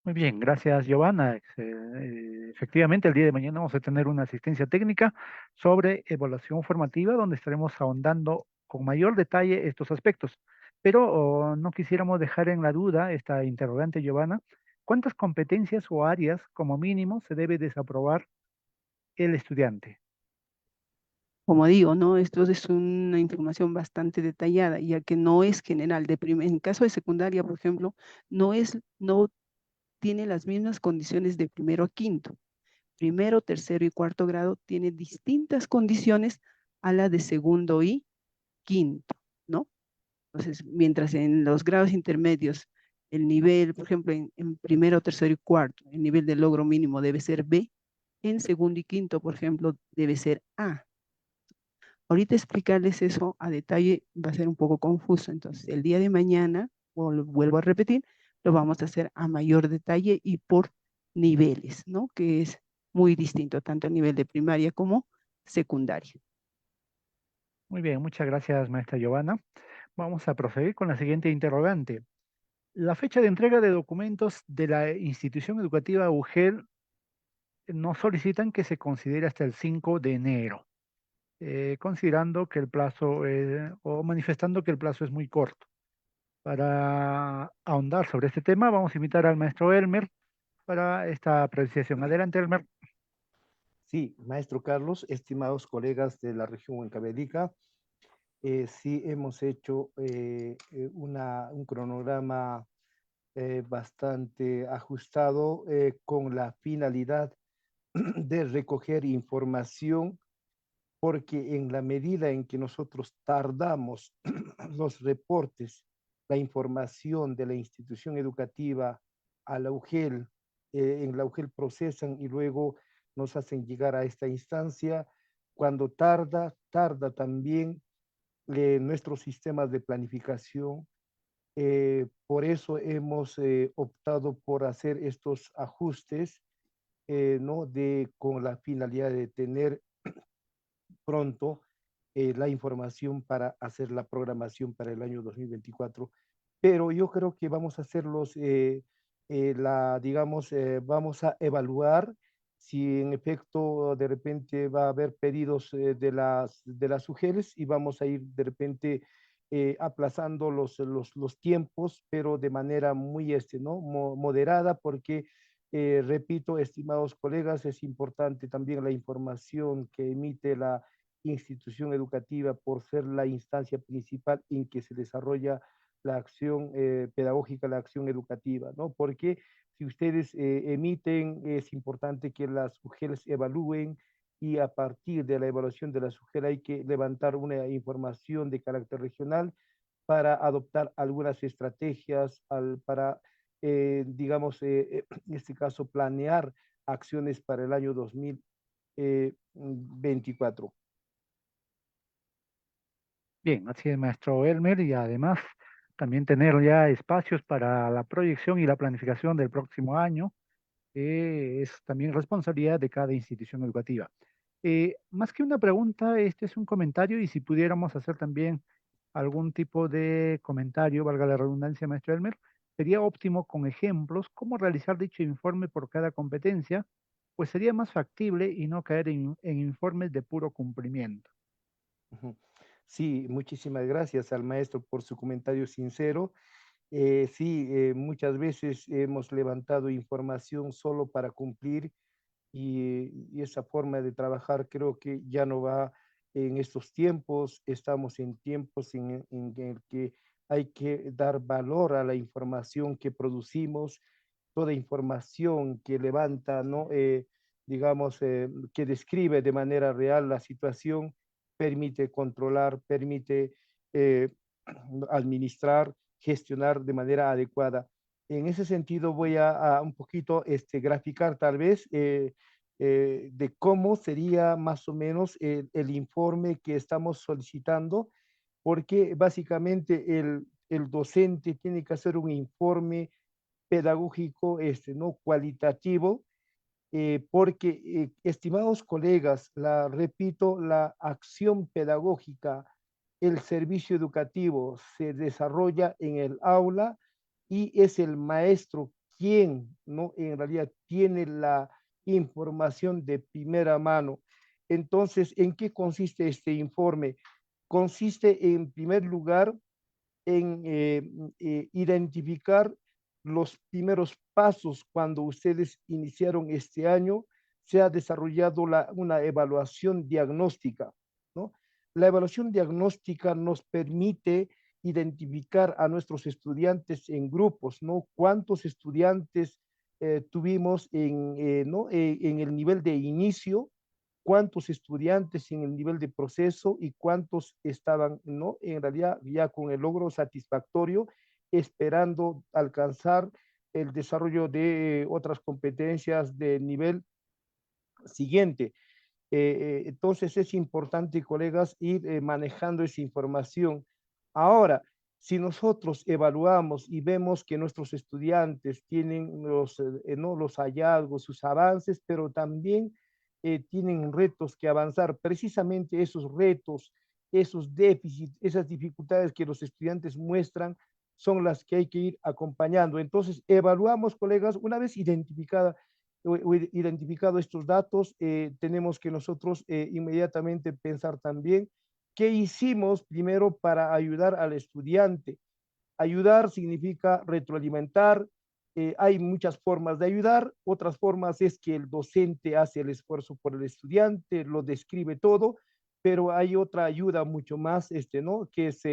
Muy bien, gracias Giovanna. Efectivamente, el día de mañana vamos a tener una asistencia técnica sobre evaluación formativa donde estaremos ahondando con mayor detalle estos aspectos. Pero no quisiéramos dejar en la duda esta interrogante, Giovanna. ¿Cuántas competencias o áreas como mínimo se debe desaprobar el estudiante? Como digo, ¿no? Esto es una información bastante detallada, ya que no es general. En caso de secundaria, por ejemplo, no tiene las mismas condiciones de primero a quinto. Primero, tercero y cuarto grado tiene distintas condiciones a la de segundo y quinto, ¿no? Entonces, mientras en los grados intermedios el nivel, por ejemplo, en primero, tercero y cuarto, el nivel de logro mínimo debe ser B, en segundo y quinto, por ejemplo, debe ser A. Ahorita explicarles eso a detalle va a ser un poco confuso, entonces el día de mañana, vuelvo a repetir, lo vamos a hacer a mayor detalle y por niveles, ¿no? Que es muy distinto, tanto a nivel de primaria como secundaria. Muy bien, muchas gracias, maestra Giovanna. Vamos a proseguir con la siguiente interrogante. La fecha de entrega de documentos de la institución educativa UGEL nos solicitan que se considere hasta el 5 de enero, considerando que el plazo o manifestando que el plazo es muy corto. Para ahondar sobre este tema, vamos a invitar al maestro Elmer para esta apreciación. Adelante, Elmer. Sí, maestro Carlos, estimados colegas de la región Huancavelica, sí hemos hecho un cronograma bastante ajustado con la finalidad de recoger información, porque en la medida en que nosotros tardamos los reportes, la información de la institución educativa a la UGEL, en la UGEL procesan y luego nos hacen llegar a esta instancia. Cuando tarda también nuestros sistemas de planificación. Por eso hemos optado por hacer estos ajustes, ¿no? Con la finalidad de tener pronto la información para hacer la programación para el año 2024. Pero yo creo que vamos a hacerlos, digamos, vamos a evaluar si en efecto de repente va a haber pedidos de las UGELs y vamos a ir de repente aplazando los tiempos, pero de manera muy ¿no? Moderada, porque repito, estimados colegas, es importante también la información que emite la institución educativa por ser la instancia principal en que se desarrolla la acción pedagógica, la acción educativa, ¿no? Porque si ustedes emiten, es importante que las UGELs evalúen y a partir de la evaluación de las UGEL hay que levantar una información de carácter regional para adoptar algunas estrategias para, digamos, en este caso, planear acciones para el año 2024. Bien, así es, maestro Elmer, y además también tener ya espacios para la proyección y la planificación del próximo año, es también responsabilidad de cada institución educativa. Más que una pregunta, este es un comentario y si pudiéramos hacer también algún tipo de comentario, valga la redundancia, maestro Elmer, sería óptimo con ejemplos cómo realizar dicho informe por cada competencia, pues sería más factible y no caer en informes de puro cumplimiento. Ujú. Sí, muchísimas gracias al maestro por su comentario sincero. Sí, muchas veces hemos levantado información solo para cumplir y esa forma de trabajar creo que ya no va en estos tiempos. Estamos en tiempos en el que hay que dar valor a la información que producimos, toda información que levanta, ¿no? Digamos, que describe de manera real la situación, permite controlar, permite eh, administrar, gestionar de manera adecuada. En ese sentido voy a un poquito graficar tal vez de cómo sería más o menos el informe que estamos solicitando, porque básicamente el docente tiene que hacer un informe pedagógico, ¿no? Cualitativo, porque, estimados colegas, repito, la acción pedagógica, el servicio educativo se desarrolla en el aula y es el maestro quien, ¿no? En realidad tiene la información de primera mano. Entonces, ¿en qué consiste este informe? Consiste en primer lugar en identificar los primeros pasos cuando ustedes iniciaron este año. Se ha desarrollado una evaluación diagnóstica, ¿no? La evaluación diagnóstica nos permite identificar a nuestros estudiantes en grupos, ¿no? ¿Cuántos estudiantes tuvimos ¿no? En el nivel de inicio? ¿Cuántos estudiantes en el nivel de proceso y cuántos estaban, ¿no? En realidad ya con el logro satisfactorio, esperando alcanzar el desarrollo de otras competencias de nivel siguiente? Entonces es importante, colegas, ir manejando esa información. Ahora, si nosotros evaluamos y vemos que nuestros estudiantes tienen ¿no? los hallazgos, sus avances, pero también tienen retos que avanzar, precisamente esos retos, esos déficits, esas dificultades que los estudiantes muestran, son las que hay que ir acompañando. Entonces, evaluamos, colegas, una vez identificado estos datos, tenemos que nosotros inmediatamente pensar también qué hicimos primero para ayudar al estudiante. Ayudar significa retroalimentar. Hay muchas formas de ayudar. Otras formas es que el docente hace el esfuerzo por el estudiante, lo describe todo, pero hay otra ayuda mucho más, ¿no? Que es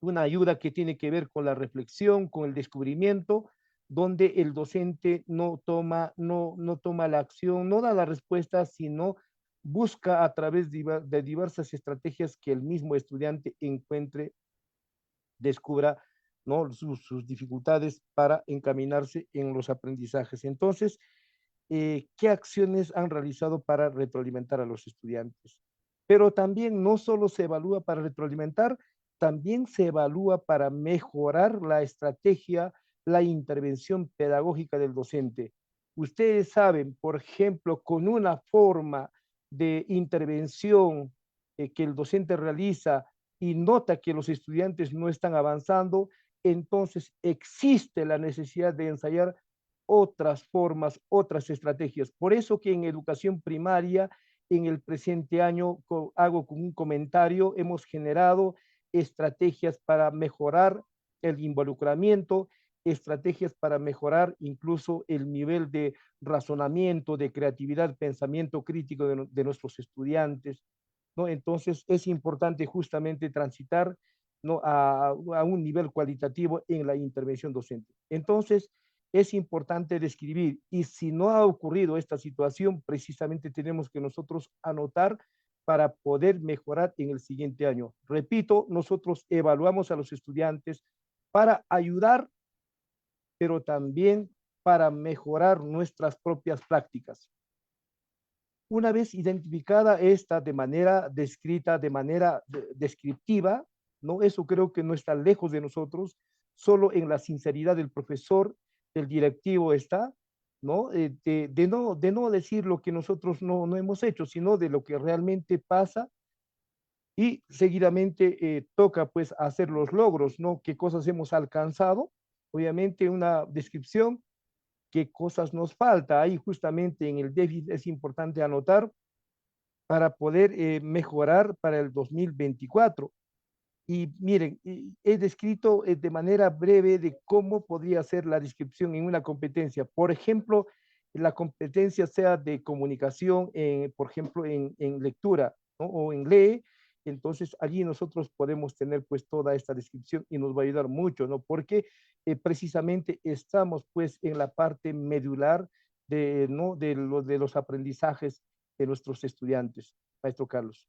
una ayuda que tiene que ver con la reflexión, con el descubrimiento, donde el docente no toma la acción, no da la respuesta, sino busca a través de diversas estrategias que el mismo estudiante encuentre, descubra, ¿no? sus dificultades para encaminarse en los aprendizajes. Entonces, ¿qué acciones han realizado para retroalimentar a los estudiantes? Pero también no solo se evalúa para retroalimentar, también se evalúa para mejorar la estrategia, la intervención pedagógica del docente. Ustedes saben, por ejemplo, con una forma de intervención que el docente realiza y nota que los estudiantes no están avanzando, entonces existe la necesidad de ensayar otras formas, otras estrategias. Por eso que en educación primaria, en el presente año, hago como un comentario, hemos generado estrategias para mejorar el involucramiento, estrategias para mejorar incluso el nivel de razonamiento, de creatividad, pensamiento crítico de nuestros estudiantes, ¿no? Entonces es importante justamente transitar, ¿no? a un nivel cualitativo en la intervención docente. Entonces, es importante describir, y si no ha ocurrido esta situación, precisamente tenemos que nosotros anotar para poder mejorar en el siguiente año. Repito, nosotros evaluamos a los estudiantes para ayudar, pero también para mejorar nuestras propias prácticas. Una vez identificada esta de manera descrita, de manera descriptiva, ¿no? Eso creo que no está lejos de nosotros, solo en la sinceridad del profesor, del directivo está, ¿no? De no decir lo que nosotros no hemos hecho, sino de lo que realmente pasa y seguidamente toca pues hacer los logros, ¿no? ¿Qué cosas hemos alcanzado? Obviamente una descripción, qué cosas nos falta. Ahí justamente en el déficit es importante anotar para poder mejorar para el 2024. Y miren, he descrito de manera breve de cómo podría ser la descripción en una competencia. Por ejemplo, la competencia sea de comunicación, por ejemplo, en lectura, ¿no? O en lee. Entonces, allí nosotros podemos tener pues toda esta descripción y nos va a ayudar mucho, ¿no? Porque precisamente estamos pues en la parte medular de, ¿no? de los aprendizajes de nuestros estudiantes. Maestro Carlos.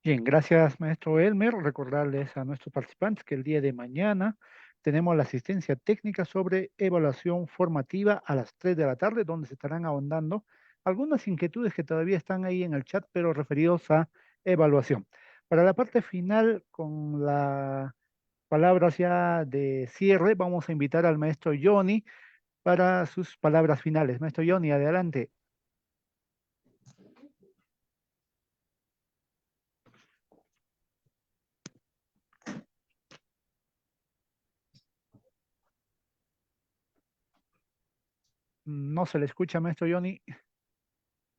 Bien, gracias, maestro Elmer. Recordarles a nuestros participantes que el día de mañana tenemos la asistencia técnica sobre evaluación formativa a las 3 de la tarde, donde se estarán ahondando algunas inquietudes que todavía están ahí en el chat, pero referidos a evaluación. Para la parte final, con las palabras ya de cierre, vamos a invitar al maestro Johnny para sus palabras finales. Maestro Johnny, adelante. No se le escucha, maestro Johnny.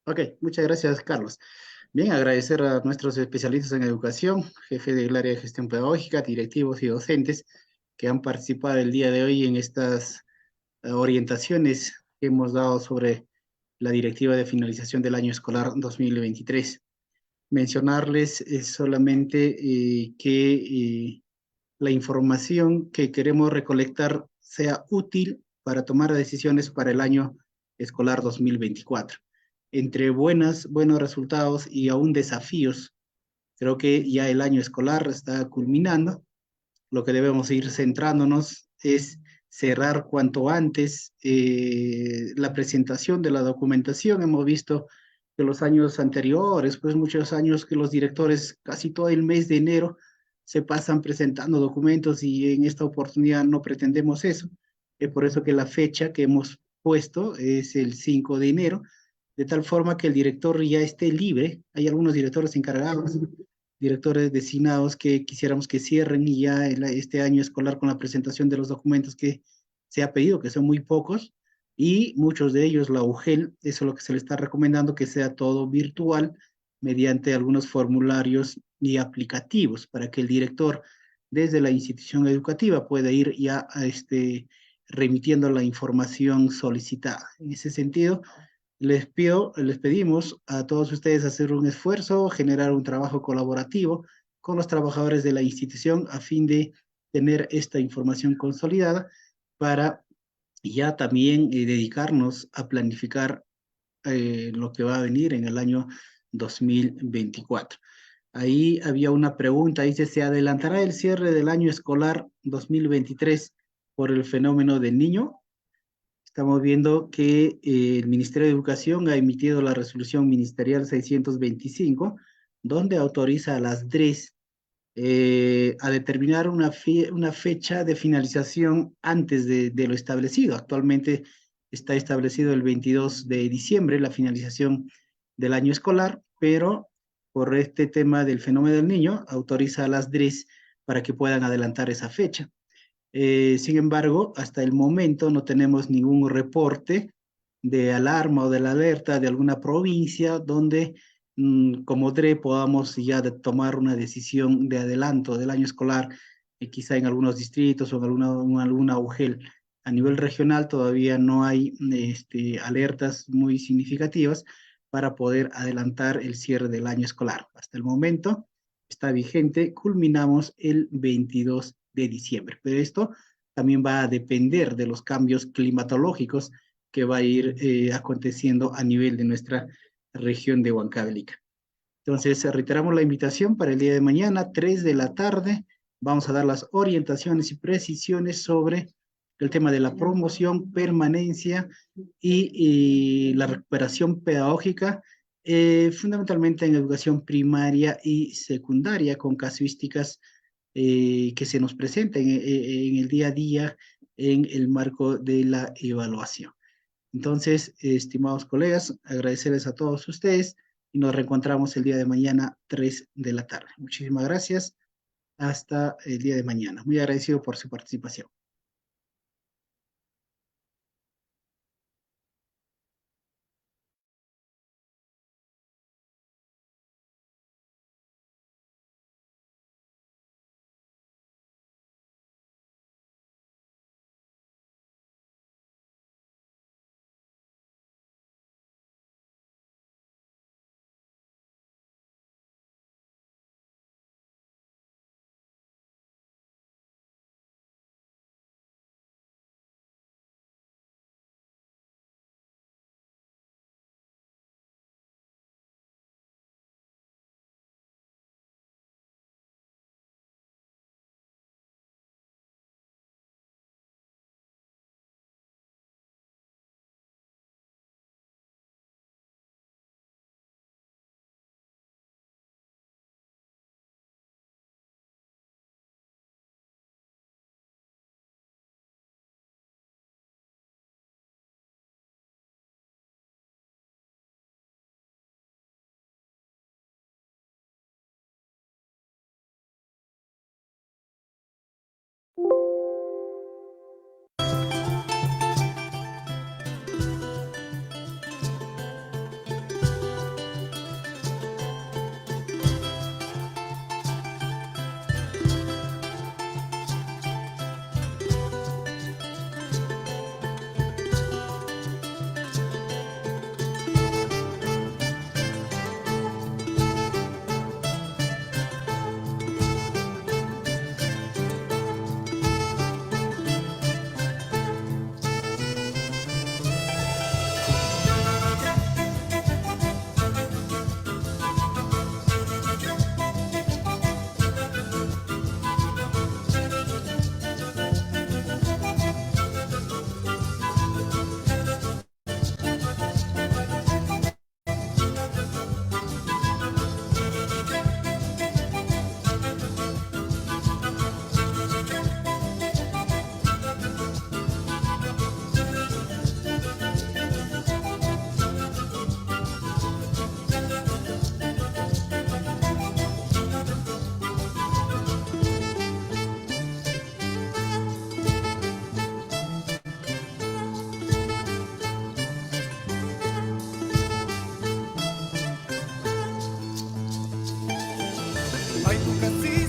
Ok, muchas gracias, Carlos. Bien, agradecer a nuestros especialistas en educación, jefe del área de gestión pedagógica, directivos y docentes que han participado el día de hoy en estas orientaciones que hemos dado sobre la directiva de finalización del año escolar 2023. Mencionarles solamente que la información que queremos recolectar sea útil para tomar decisiones para el año escolar 2024. Entre buenos resultados y aún desafíos, creo que ya el año escolar está culminando. Lo que debemos ir centrándonos es cerrar cuanto antes la presentación de la documentación. Hemos visto que los años anteriores, pues muchos años que los directores casi todo el mes de enero se pasan presentando documentos y en esta oportunidad no pretendemos eso. Es por eso que la fecha que hemos puesto es el 5 de enero, de tal forma que el director ya esté libre. Hay algunos directores encargados, directores designados que quisiéramos que cierren y ya este año escolar con la presentación de los documentos que se ha pedido, que son muy pocos, y muchos de ellos, la UGEL, eso es lo que se le está recomendando, que sea todo virtual, mediante algunos formularios y aplicativos, para que el director desde la institución educativa pueda ir ya remitiendo la información solicitada. En ese sentido, les pedimos a todos ustedes hacer un esfuerzo, generar un trabajo colaborativo con los trabajadores de la institución a fin de tener esta información consolidada para ya también dedicarnos a planificar lo que va a venir en el año 2024. Ahí había una pregunta, dice, ¿se adelantará el cierre del año escolar 2023 por el fenómeno del Niño? Estamos viendo que el Ministerio de Educación ha emitido la resolución ministerial 625, donde autoriza a las DRES a determinar una fecha de finalización antes de lo establecido. Actualmente está establecido el 22 de diciembre la finalización del año escolar, pero por este tema del fenómeno del Niño, autoriza a las DRES para que puedan adelantar esa fecha. Sin embargo, hasta el momento no tenemos ningún reporte de alarma o de la alerta de alguna provincia donde como DRE podamos ya tomar una decisión de adelanto del año escolar, quizá en algunos distritos o en alguna UGEL. A nivel regional todavía no hay alertas muy significativas para poder adelantar el cierre del año escolar. Hasta el momento está vigente, culminamos el 22 de diciembre, pero esto también va a depender de los cambios climatológicos que va a ir aconteciendo a nivel de nuestra región de Huancavelica. Entonces, reiteramos la invitación para el día de mañana, 3 de la tarde, vamos a dar las orientaciones y precisiones sobre el tema de la promoción, permanencia y la recuperación pedagógica, fundamentalmente en educación primaria y secundaria, con casuísticas que se nos presenten en el día a día en el marco de la evaluación. Entonces, estimados colegas, agradecerles a todos ustedes y nos reencontramos el día de mañana, 3 de la tarde. Muchísimas gracias. Hasta el día de mañana. Muy agradecido por su participación. Hay tu casita.